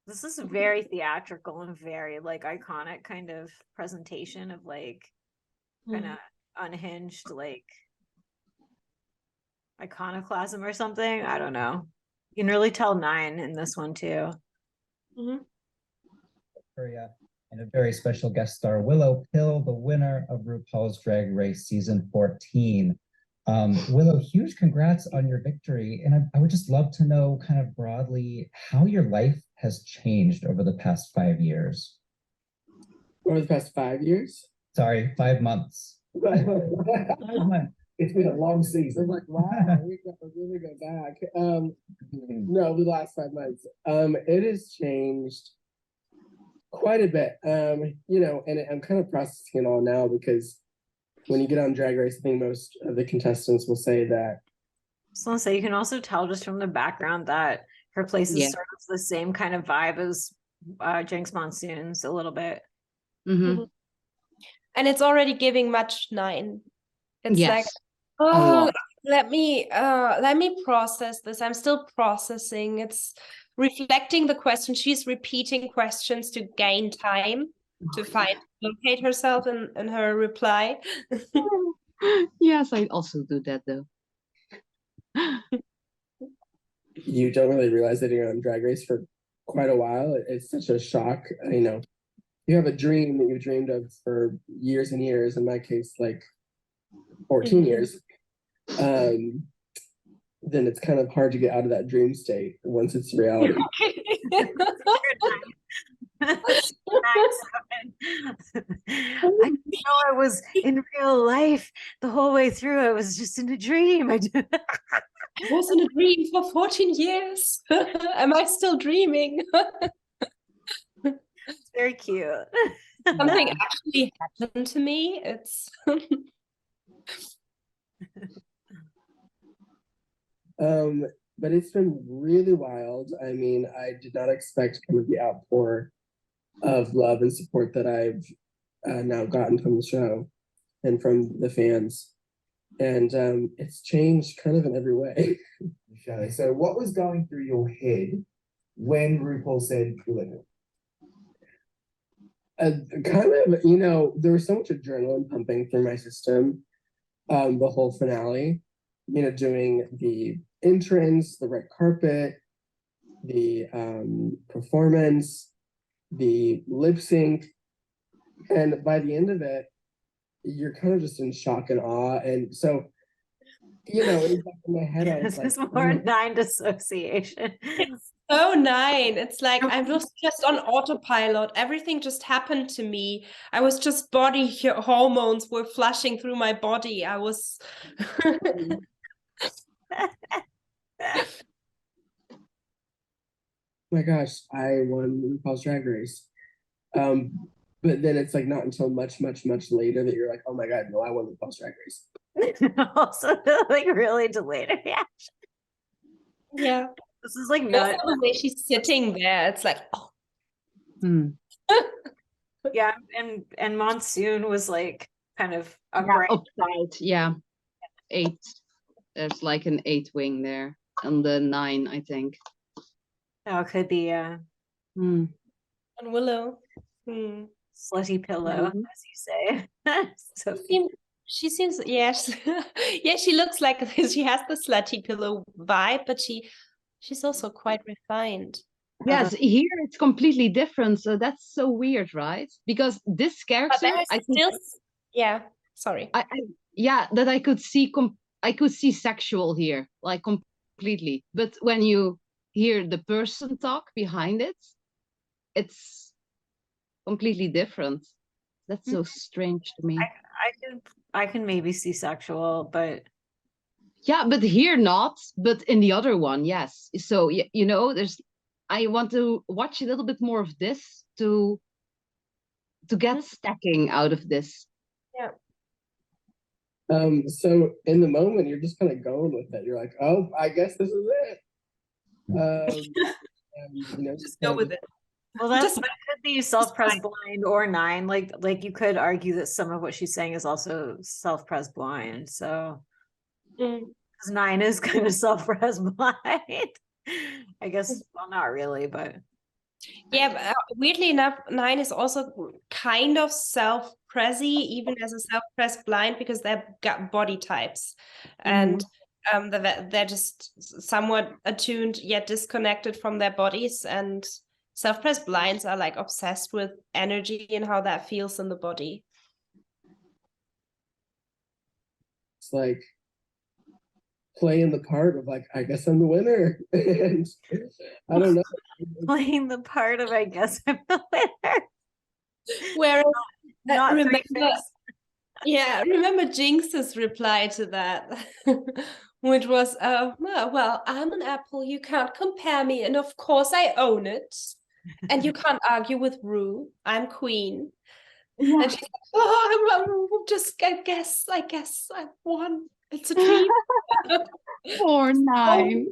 this is very theatrical and very like iconic kind of presentation of like kind of unhinged like iconoclasm or something. I don't know. You can really tell 9 in this one too. Korea, and a very special guest star, Willow Pill, the winner of RuPaul's Drag Race season 14. Willow, huge congrats on your victory. And I would just love to know kind of broadly how your life has changed over the past 5 years. Over the past 5 years? Sorry, 5 months. 5 months. It's been a long season. I'm like, wow, we got to really go back. No, over the last 5 months. It has changed quite a bit. You know, and I'm kind of processing it all now because when you get on Drag Race, I think most of the contestants will say that. So you can also tell just from the background that her place is sort of the same kind of vibe as Jinkx Monsoon's a little bit. And it's already giving much 9. It's Yes. like, let me process this. I'm still processing. It's reflecting the question. She's repeating questions to gain time to locate herself in her reply. Yes, I also do that though. You don't really realize that you're on Drag Race for quite a while. It's such a shock. You know, you have a dream that you've dreamed of for years and years. In my case, like 14 years. Then it's kind of hard to get out of that dream state once it's reality. I know I was in real life the whole way through. I was just in a dream. I was in a dream for 14 years. Am I still dreaming? It's very cute. Something actually happened to me. It's but it's been really wild. I mean, I did not expect kind of the outpour of love and support that I've now gotten from the show and from the fans. And it's changed kind of in every way. So what was going through your head when RuPaul said deliver? Kind of, you know, there was so much adrenaline pumping through my system. The whole finale, you know, doing the entrance, the red carpet, the performance, the lip sync, and by the end of it, you're kind of just in shock and awe. And so, you know, in my head, I was this like, is more 9 dissociation. It's so 9. It's like I was just on autopilot. Everything just happened to me. I was just hormones were flushing through my body. I was my gosh, I won RuPaul's Drag Race. But then it's like not until much later that you're like, oh my God, no, I won RuPaul's Drag Race. Also, like really delayed reaction. Yeah. This is like not the way she's sitting there. It's like, oh. Yeah, and Monsoon was like kind of upright. Yeah, 8. There's like an 8 wing there, and the 9, I think. Oh, it could be And Willow. Slutty pillow, as you say. So she seems, yes. Yeah, she looks like she has the slutty pillow vibe, but she's also quite refined. Yes, here it's completely different. So that's so weird, right? Because this character, I think, Sorry. Yeah, that I could see I could see sexual here, like completely. But when you hear the person talk behind it, it's completely different. That's so strange to me. I can maybe see sexual, but yeah, but here not, but in the other one, yes. So you know, I want to watch a little bit more of this to get stacking out of this. Yeah. So in the moment, you're just kind of going with it. You're like, oh, I guess this is it. You know, just go with it. Well, that could be self-pressed blind or 9. Like you could argue that some of what she's saying is also self-pressed blind. So 'cause 9 is kind of self-pressed blind. I guess, well, not really, but yeah, but weirdly enough, 9 is also kind of self-pressy, even as a self-pressed blind, because they've got body types, and they're just somewhat attuned yet disconnected from their bodies, and self-pressed blinds are like obsessed with energy and how that feels in the body. It's like playing the part of like, I guess I'm the winner. And I don't know. Playing the part of I guess I'm the winner. Whereas not remember, trifix. remember Jinkx's reply to that, which was, well, I'm an apple, you can't compare me, and of course I own it. And you can't argue with Rue. I'm queen. Yeah. And she's like, oh, I guess I won. It's a dream. Poor 9.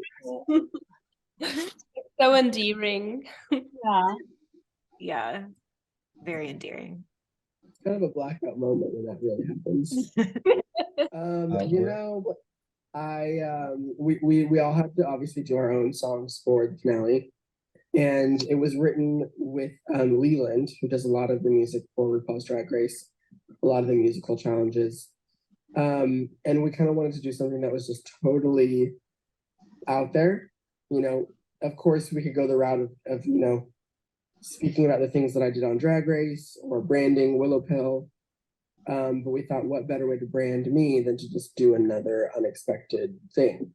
So endearing. Yeah. Very endearing. It's kind of a blackout moment when that really happens. You know, we all have to obviously do our own songs for the finale. And it was written with Leland, who does a lot of the music for RuPaul's Drag Race, a lot of the musical challenges. And we kind of wanted to do something that was just totally out there. You know, of course, we could go the route of you know, speaking about the things that I did on Drag Race or branding Willow Pill. But we thought, what better way to brand me than to just do another unexpected thing?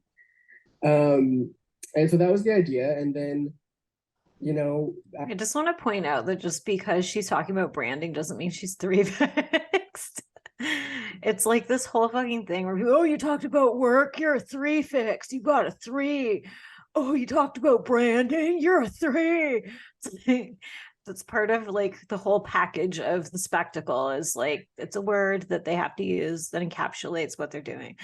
And so that was the idea. And then, you know, I just want to point out that just because she's talking about branding doesn't mean she's 3-fixed. It's like this whole fucking thing where people, oh, you talked about work, you're a 3-fixed, you got a 3. Oh, you talked about branding, you're a 3. That's part of like the whole package of the spectacle is like, it's a word that they have to use that encapsulates what they're doing.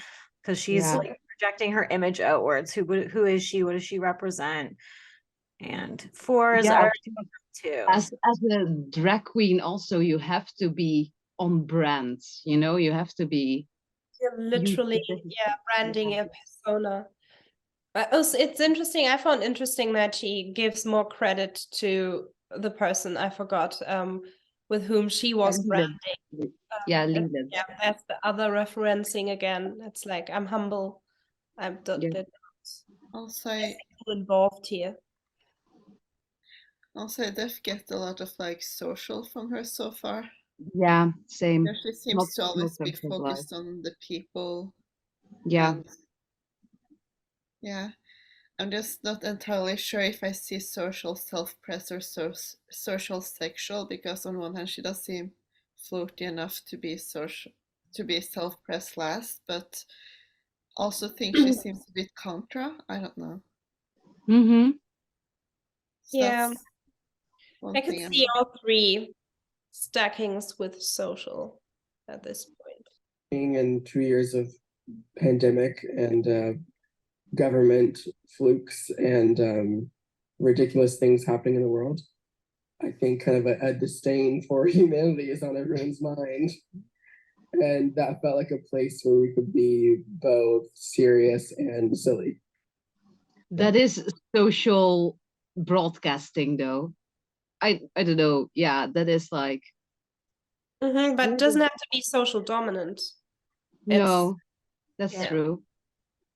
Because she's like projecting her image outwards. Who is she? What does she represent? And 4s are 2. As a drag queen, also you have to be on brand. You know, you have to be literally branding a persona. Also, it's interesting. I found interesting that she gives more credit to the person, I forgot, with whom she was branding. Leland. Yeah, that's the other referencing again. It's like, I'm humble. I'm also involved here. Also, I did get a lot of like social from her so far. Yeah, same. Yeah, she seems to always be focused on the people. Yeah. Yeah. I'm just not entirely sure if I see social self-press or social sexual, because on one hand she does seem floaty enough to be self-pressed last, but also think she seems a bit contra. I don't know. So yeah, I could see all 3 stackings with social at this point. Being in 2 years of pandemic and government flukes and ridiculous things happening in the world, I think kind of a disdain for humanity is on everyone's mind. And that felt like a place where we could be both serious and silly. That is social broadcasting, though. I don't know. Yeah, that is like. But it doesn't have to be social dominant. No, that's true.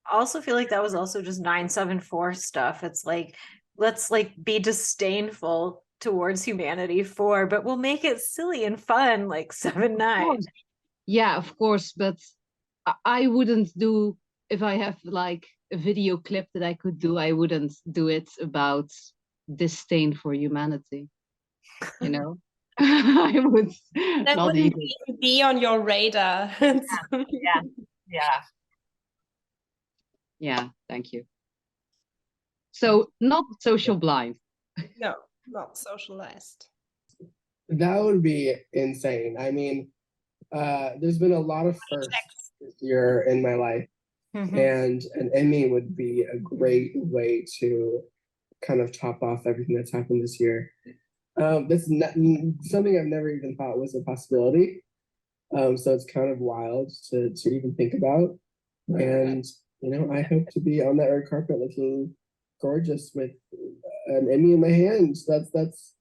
I also feel like that was also just 974 stuff. It's like, let's like be disdainful towards humanity 4, but we'll make it silly and fun like 7-9. Yeah, of course, but I wouldn't do, if I have like a video clip that I could do, I wouldn't do it about disdain for humanity. You know, I would That not wouldn't even. even be on your radar. Yeah, thank you. So not social blind. No, not socialized. That would be insane. I mean, there's been a lot of firsts this year in my life, and an Emmy would be a great way to kind of top off everything that's happened this year. That's not something I've never even thought was a possibility. So it's kind of wild to even think about. And you know, I hope to be on that red carpet looking gorgeous with an Emmy in my hands. That's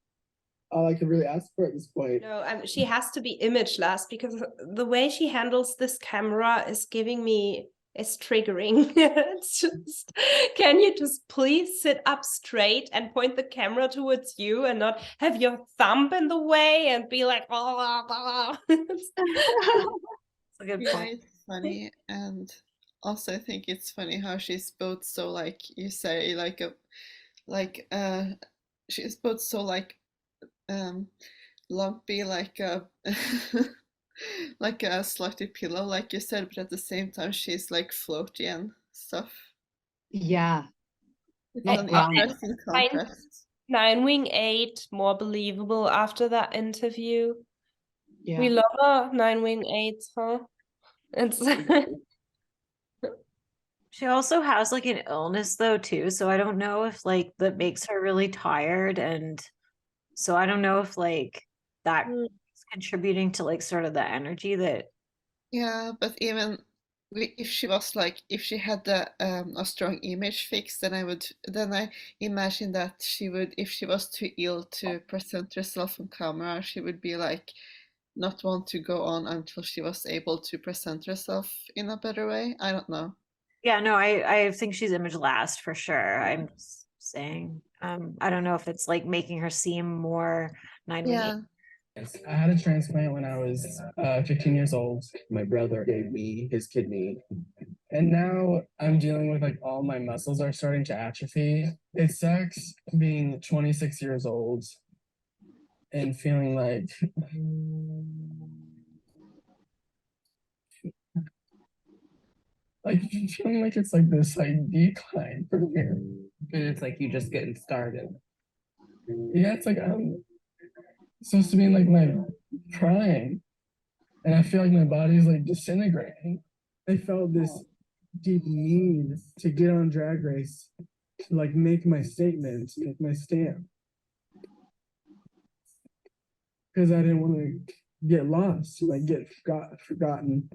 all I can really ask for at this point. No, she has to be imageless because the way she handles this camera is giving me, is triggering. It's just, can you just please sit up straight and point the camera towards you and not have your thumb in the way and be like, blah, blah. That's a good Yeah, point. it's funny, and also I think it's funny how she's both so like you say she's both so like lumpy like a like a slutty pillow like you said, but at the same time she's like floaty and stuff. Yeah. It's Not an grounded. interesting contrast. 9-wing-8 more believable after that interview. Yeah. We love her 9-wing-8, huh? It's She also has like an illness though too, so I don't know if like that makes her really tired, and so I don't know if like that is contributing to like sort of the energy that. Yeah, but even if she was like, if she had a strong image fix, then I imagine that she would, if she was too ill to present herself on camera, she would be like, not want to go on until she was able to present herself in a better way. I don't know. Yeah, no, I think she's image last for sure. I'm just saying, I don't know if it's like making her seem more 9-wing-8. Yeah. Yes, I had a transplant when I was 15 years old. My brother gave me his kidney. And now I'm dealing with like all my muscles are starting to atrophy. It sucks being 26 years old and feeling like feeling like it's like this like decline from here. And it's like you just getting started. Yeah, it's like I'm supposed to be in like my prime, and I feel like my body's like disintegrating. I felt this deep need to get on Drag Race, to like make my statement, make my stamp, because I didn't want to get lost, like get forgotten.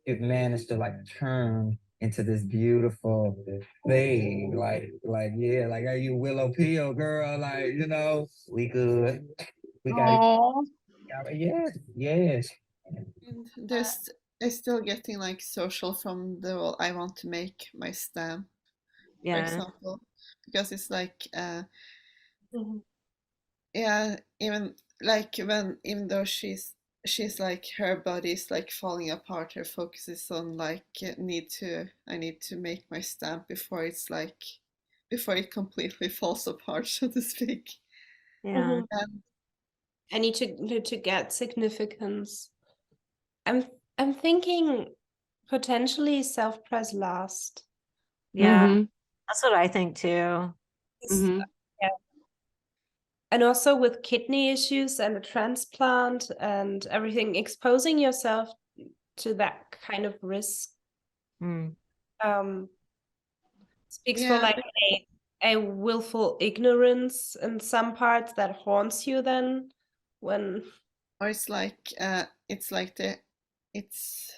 It managed to like turn into this beautiful thing, yeah, like are you Willow Peel, girl? Like, you know, we good. We got it. Yes. And they're still getting like social from the whole I want to make my stamp, for Yeah. example, because it's like yeah, even like even though she's like her body's like falling apart, her focus is on like I need to make my stamp before it's like before it completely falls apart, so to speak. Yeah. I need to get significance. I'm thinking potentially self-press last. Yeah. That's what I think too. Yeah. And also with kidney issues and a transplant and everything, exposing yourself to that kind of risk speaks for like a willful ignorance in some parts that haunts you then when. Or it's like it's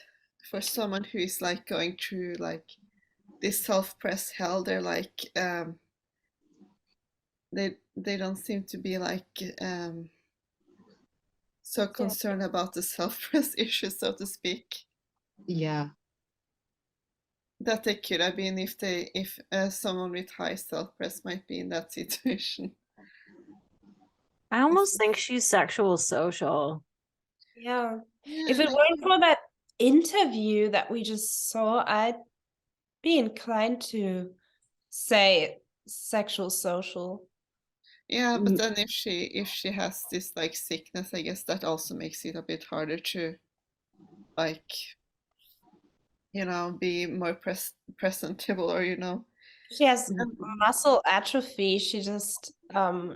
for someone who is like going through like this self-press hell, they're like they don't seem to be like so concerned about the self-press issue, so to speak. Yeah. That they could have been if someone with high self-press might be in that situation. I almost think she's sexual social. Yeah. If it weren't for that interview that we just saw, I'd be inclined to say sexual social. Yeah, but then if she has this like sickness, I guess that also makes it a bit harder to like, you know, be more presentable, or you know. She has muscle atrophy. She just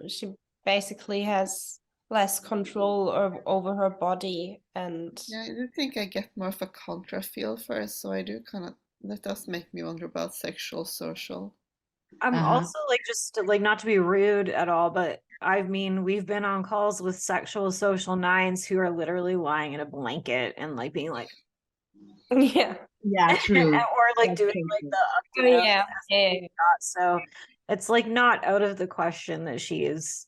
she basically has less control over her body, and Yeah, I do think I get more of a contra feel for it, so I do kind of, that does make me wonder about sexual social. I'm also like, just to, like, not to be rude at all, but I mean, we've been on calls with sexual social nines who are literally lying in a blanket and like being like, yeah, true, or like That's doing so like true. the up Oh, down yeah, yeah. So it's like not out of the question that she is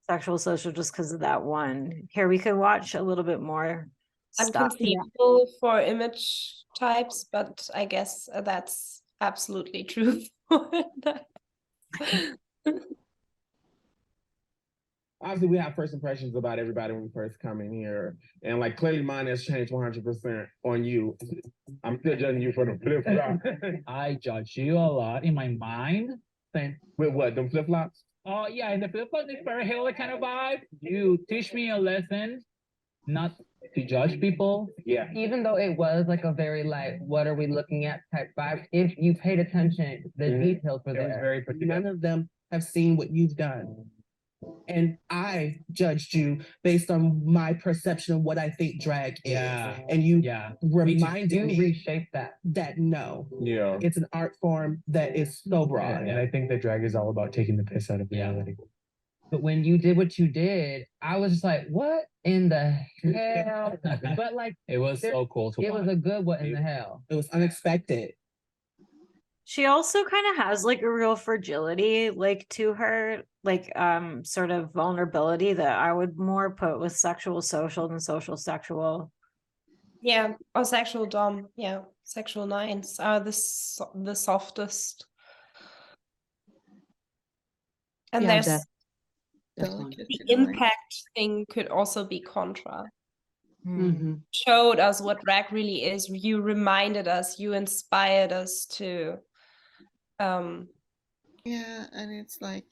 sexual social just because of that one. Here, we could watch a little bit more stuff. Unconceivable for image types, but I guess that's absolutely true. Obviously, we have first impressions about everybody when we first come in here, and like clearly mine has changed 100% on you. I'm still judging you for the flip flop. I judge you a lot in my mind. Then with what, them flip flops? Oh yeah, in the flip flop, it's very Haley kind of vibe. You teach me a lesson, not to judge people. Yeah. Even though it was like a very like, what are we looking at type vibe, if you paid attention, the details were there. Very None of them have seen what you've done. And I judged you based on my perception of what I think drag is. Yeah. And you You reminded me reshape that. that no. Yeah. It's an art form that is so broad. And I think that drag is all about taking the piss out of reality. But when you did what you did, I was just like, what in the hell? But like, it was so cool to it watch. was a good what in the hell. It was unexpected. She also kind of has like a real fragility like to her, like sort of vulnerability that I would more put with sexual social than social sexual. Yeah, or sexual dom. Yeah, sexual nines are the softest. And Yeah, there's definitely. the impact thing could also be contra. Mm-hmm. Showed us what drag really is. You reminded us, you inspired us to Yeah, and it's like,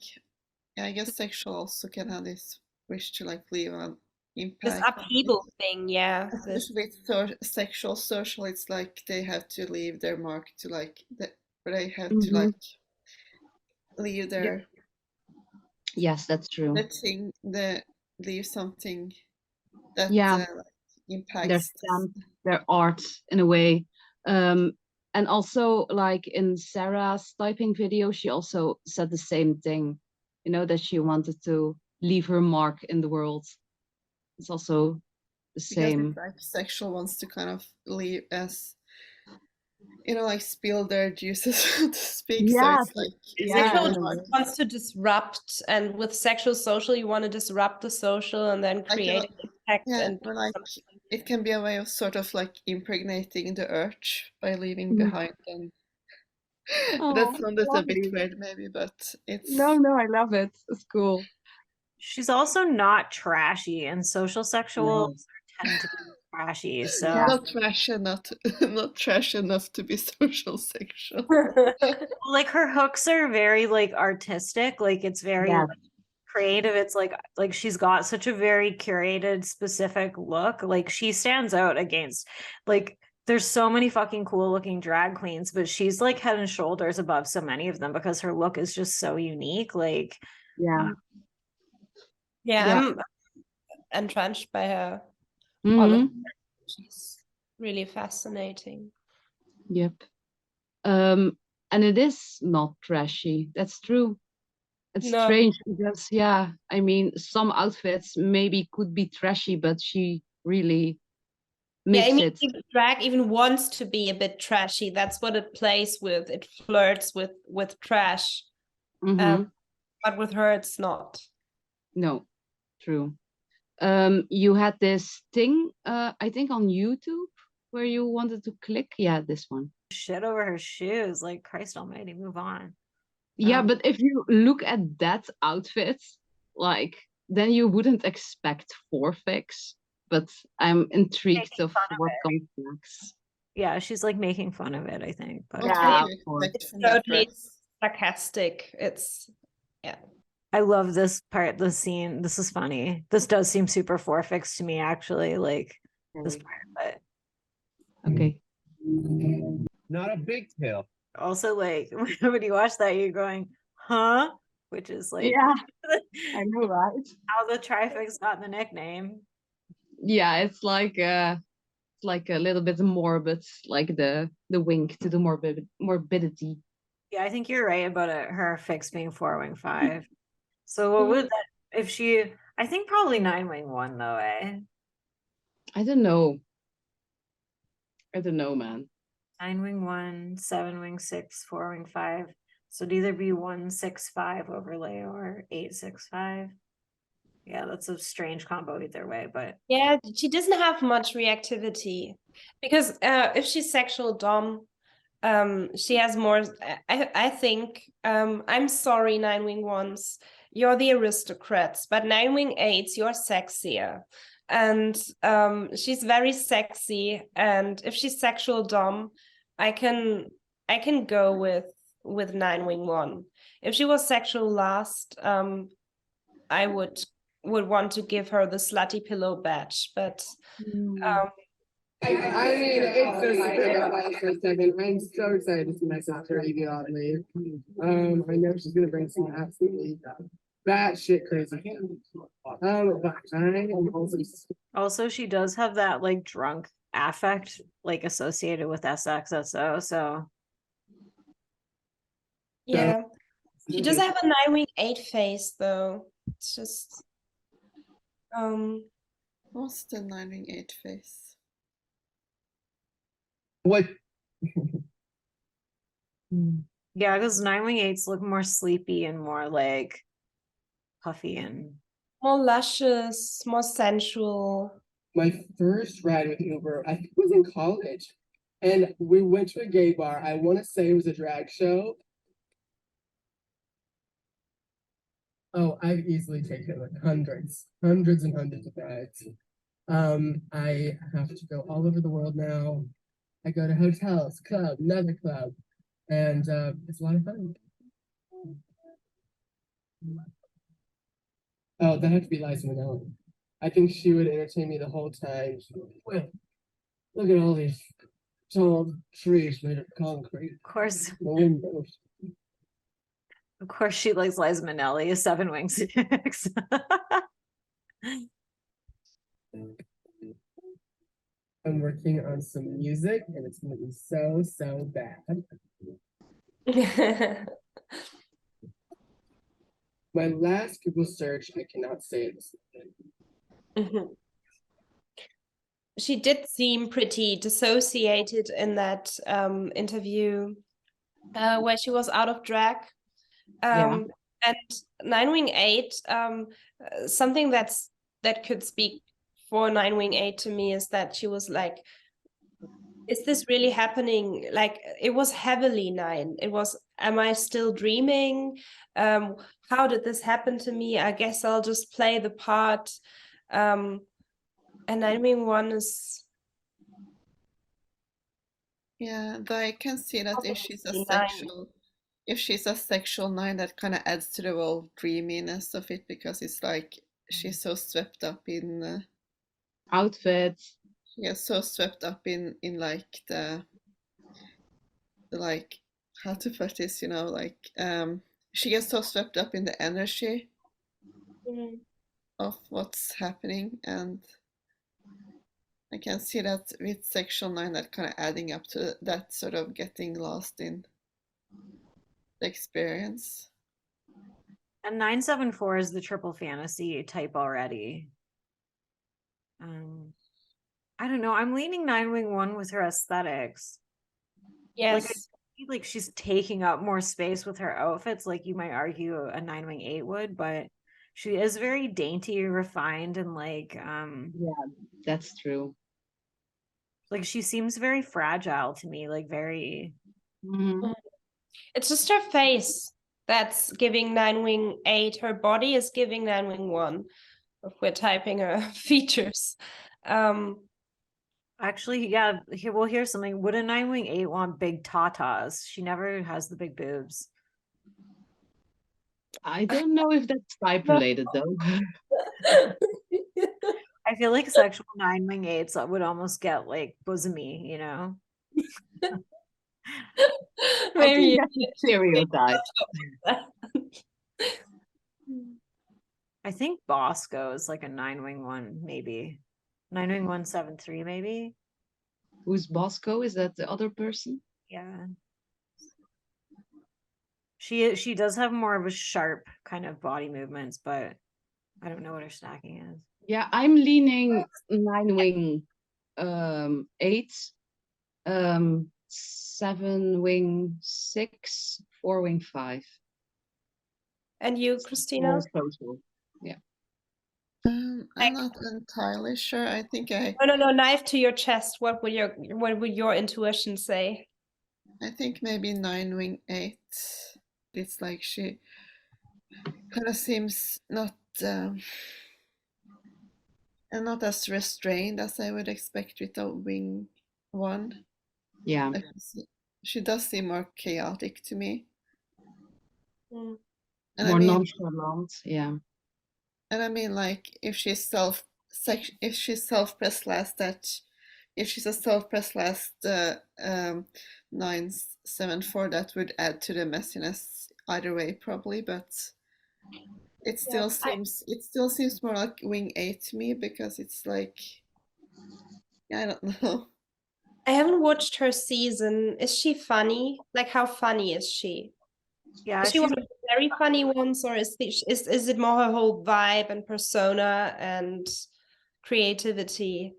yeah, I guess sexual also can have this wish to like leave an impact. this upheaval thing, yeah. Especially with sexual social, it's like they have to leave their mark to like, they have to like leave their Yes, that's true. leave something that Yeah. impacts Their stamp, their art in a way. And also like in Sarah's typing video, she also said the same thing, you know, that she wanted to leave her mark in the world. It's also the same. Because it's like sexual wants to kind of leave as, you know, like spill their juices, so to speak. Yeah, So it's like sexual wants to disrupt, and with sexual social, you want to disrupt the social and then create an impact. Yeah, And or like it can be a way of sort of like impregnating the urge by leaving Mhm. behind them. Oh, That sounded a lovely. bit weird, maybe, but it's No, I love it. It's cool. She's also not trashy, and social sexuals tend to be trashy. So not trash enough, not trash enough to be social sexual. like her hooks are very like artistic, like it's very Yes. like, creative. It's like she's got such a very curated, specific look. Like she stands out against like there's so many fucking cool looking drag queens, but she's like head and shoulders above so many of them because her look is just so unique. Like Yeah. yeah, I'm entrenched by her. All of Mhm. her. She's really fascinating. Yep. And it is not trashy. That's true. It's No. strange because, yeah, I mean, some outfits maybe could be trashy, but she really Yeah, I makes mean, it. drag even wants to be a bit trashy. That's what it plays with. It flirts with trash. Mhm. But with her, it's not. No, true. You had this thing, I think on YouTube, where you wanted to click. Yeah, this one. shit over her shoes. Like Christ almighty, move on. Yeah, but if you look at that outfit, like, then you wouldn't expect 4 fix, but I'm intrigued Making of fun of what it. comes next. Yeah, she's like making fun of it, I think. But What Yeah, would you of course. expect from that Totally dress? sarcastic. It's yeah. I love this part, the scene. This is funny. This does seem super forfix to me, actually, like this part, but Okay. Not a big tail. also like when you watch that, you're going, huh? Which is like Yeah, I know, right? how the trifix got the nickname. Yeah, it's like a little bit morbid, like the wink to the morbidity. Yeah, I think you're right about it, her fix being 4-wing 5. So what would that if she I think probably 9-wing 1 though, eh? I don't know. I don't know, man. 9-wing 1, 7-wing 6, 4-wing 5. So it'd either be 1-6-5 overlay or 8-6-5. Yeah, that's a strange combo either way, but Yeah, she doesn't have much reactivity because if she's sexual dom, she has more. I think I'm sorry, 9-wing 1s, you're the aristocrats, but 9-wing 8s, you're sexier, and she's very sexy. And if she's sexual dom, I can go with 9-wing 1. If she was sexual last, I would want to give her the slutty pillow badge, but I mean, it's just for a second. I'm so excited to see my sister Evie Oddly. I know she's gonna bring some absolutely batshit crazy. But I am also she does have that like drunk affect like associated with SXSO, so yeah, she does have a 9-wing 8 face though. It's just What's the 9-wing 8 face? What? yeah, because 9-wing 8s look more sleepy and more like puffy and more luscious, more sensual. My first ride with Uber, I think was in college. And we went to a gay bar. I want to say it was a drag show. Oh, I've easily taken like hundreds and hundreds of rides. I have to go all over the world now. I go to hotels, club, another club, and it's a lot of fun. Oh, that had to be Liza Minnelli. I think she would entertain me the whole time. Well, look at all these tall trees made of concrete. of course. The windows. Of course she likes Liza Minnelli, a 7-wing 6. I'm working on some music and it's gonna be so bad. My last Google search, I cannot say it. She did seem pretty dissociated in that interview where she was out of drag. And 9-wing 8, something that could speak for 9-wing 8 to me is that she was like, is this really happening? Like, it was heavily 9. It was, am I still dreaming? How did this happen to me? I guess I'll just play the part. And 9-wing 1 is... Yeah, though I can see that if she's a sexual 9, that kind of adds to the whole dreaminess of it, because it's like she's so swept up in outfits. Yeah, so swept up in like the like how to put this, like she gets so swept up in the energy of what's happening, and I can see that with sexual 9 that kind of adding up to that sort of getting lost in the experience. And 974 is the triple fantasy type already. I don't know. I'm leaning 9-wing 1 with her aesthetics. Yes. Like she's taking up more space with her outfits, like you might argue a 9-wing 8 would, but she is very dainty, refined, and like yeah, that's true. Like she seems very fragile to me, like very It's just her face that's giving 9-wing 8. Her body is giving 9-wing 1. If we're typing her features. Actually, yeah, here's something. Would a 9-wing 8 want big tatas? She never has the big boobs. I don't know if that's type related though. I feel like sexual 9-wing 8s would almost get like bosomy, you know? Maybe that's a stereotype. I think Bosco is like a 9-wing 1, maybe. 9-wing 173, maybe. Who's Bosco? Is that the other person? Yeah. She does have more of a sharp kind of body movements, but I don't know what her stacking is. Yeah, I'm leaning 9-wing 8, 7-wing 6, 4-wing 5. And you, Christina? Social. Yeah. I'm not entirely sure. I think I. No, knife to your chest. What would your intuition say? I think maybe 9-wing 8. It's like she kind of seems not and not as restrained as I would expect with a wing 1. Yeah. Like, she does seem more chaotic to me. Mm. And More I mean, nonchalant, yeah. And I mean, like, if she's self-pressed that, if she's a self-pressed 974, that would add to the messiness either way, probably. But it still seems more like wing 8 to me, because it's like, yeah, I don't know. I haven't watched her season. Is she funny? Like, how funny is she? Yeah, is she one of the very funny ones, or is it more her whole vibe and persona and creativity?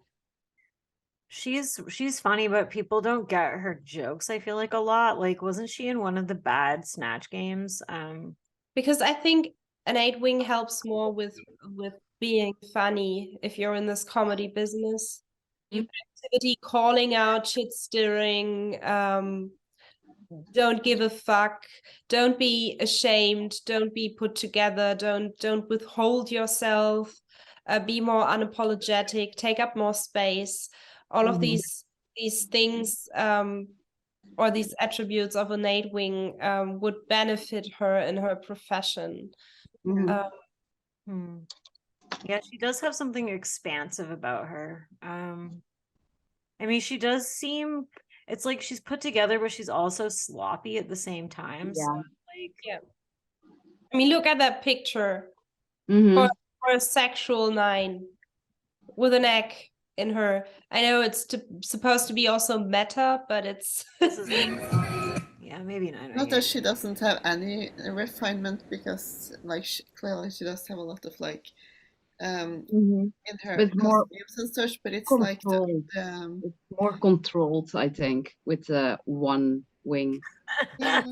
She's funny, but people don't get her jokes, I feel like, a lot. Like, wasn't she in one of the bad Snatch games? Because I think an 8-wing helps more with being funny if you're in this comedy business. Activity, calling out, shit stirring, don't give a fuck, don't be ashamed, don't be put together, don't withhold yourself, be more unapologetic, take up more space. All of these things or these attributes of an 8-wing would benefit her in her profession. Yeah, she does have something expansive about her. I mean, she does seem, it's like she's put together, but she's also sloppy at the same time. Yeah. So, like, yeah. I mean, look at that picture for a sexual 9 with an egg in her. I know it's supposed to be also meta, but it's yeah, maybe not. Not that she doesn't have any refinement, because like clearly she does have a lot of like in her But more costumes and such, but it's controlled. like It's more controlled, I think, with the 1-wing. yeah.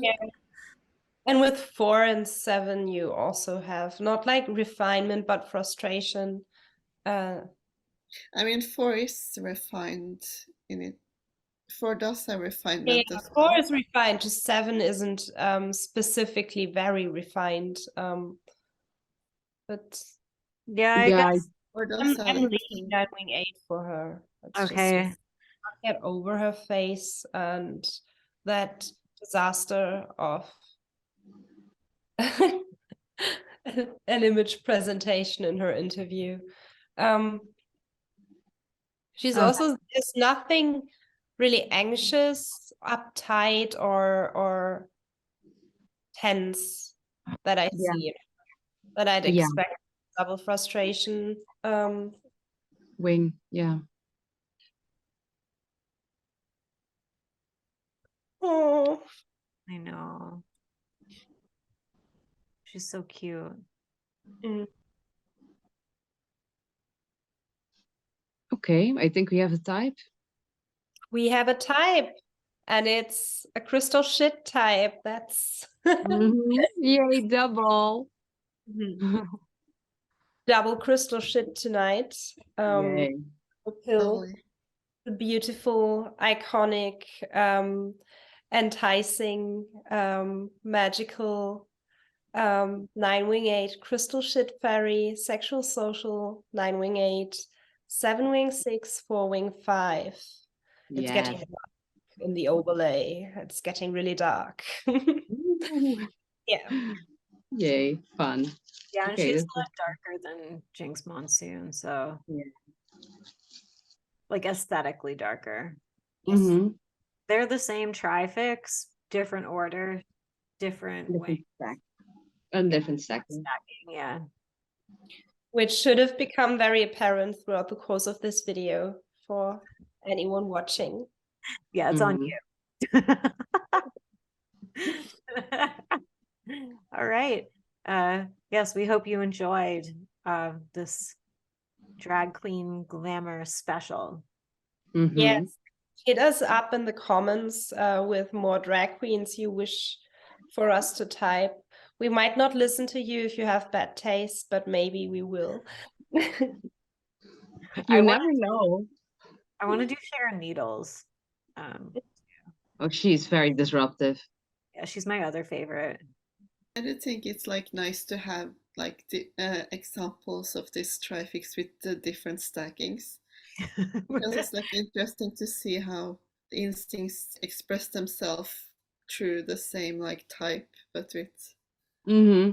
And with 4 and 7, you also have not like refinement, but frustration. I mean, 4 is refined in it. 4 does have refinement as 4 well. is refined, just 7 isn't specifically very refined. But yeah, I guess I'm leaning 9-wing 8 for her. It's okay. just get over her face and that disaster of an image presentation in her interview. She's also just nothing really anxious, uptight, or tense that I see, that I'd expect. Double frustration. Wing, yeah. Oh, I know. She's so cute. Okay, I think we have a type. We have a type, and it's a crystal shit type. That's Yay, double. Double crystal shit tonight. Yay. Pill. The beautiful, iconic, enticing, magical 9-wing 8 crystal shit fairy, sexual social 9-wing 8 7 wing 6, 4 wing 5. It's getting Yes. dark in the overlay. It's getting really dark. Yeah. Yay, fun. Yeah, and Okay, she's this a lot darker than Jinkx Monsoon, so Yeah. like aesthetically darker. Mm-hmm. They're the same trifix, different order, different way. Different stacking. Yeah. Which should have become very apparent throughout the course of this video for anyone watching. Yeah, it's on you. All right. Yes, we hope you enjoyed this drag queen glamour special. Mm-hmm. Yes, hit us up in the comments with more drag queens you wish for us to type. We might not listen to you if you have bad taste, but maybe we will. You never know. I want to do Sharon Needles. Oh, she's very disruptive. Yeah, she's my other favorite. I do think it's like nice to have like the examples of this trifix with the different stackings. Because it's like interesting to see how the instincts express themselves through the same like type, but with Mm-hmm.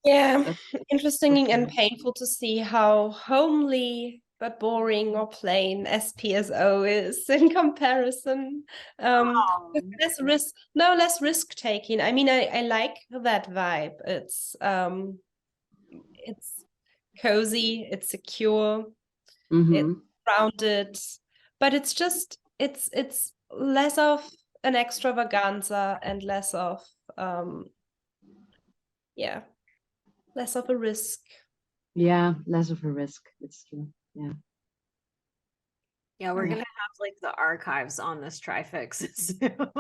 Yeah, interesting and painful to see how homely but boring or plain SPSO is in comparison. With less risk taking. I mean, I like that vibe. It's cozy, it's secure, it's grounded, but it's just it's less of an extravaganza and less of less of a risk. Yeah, less of a risk. It's true. Yeah. Yeah, we're gonna have like the archives on this trifix soon.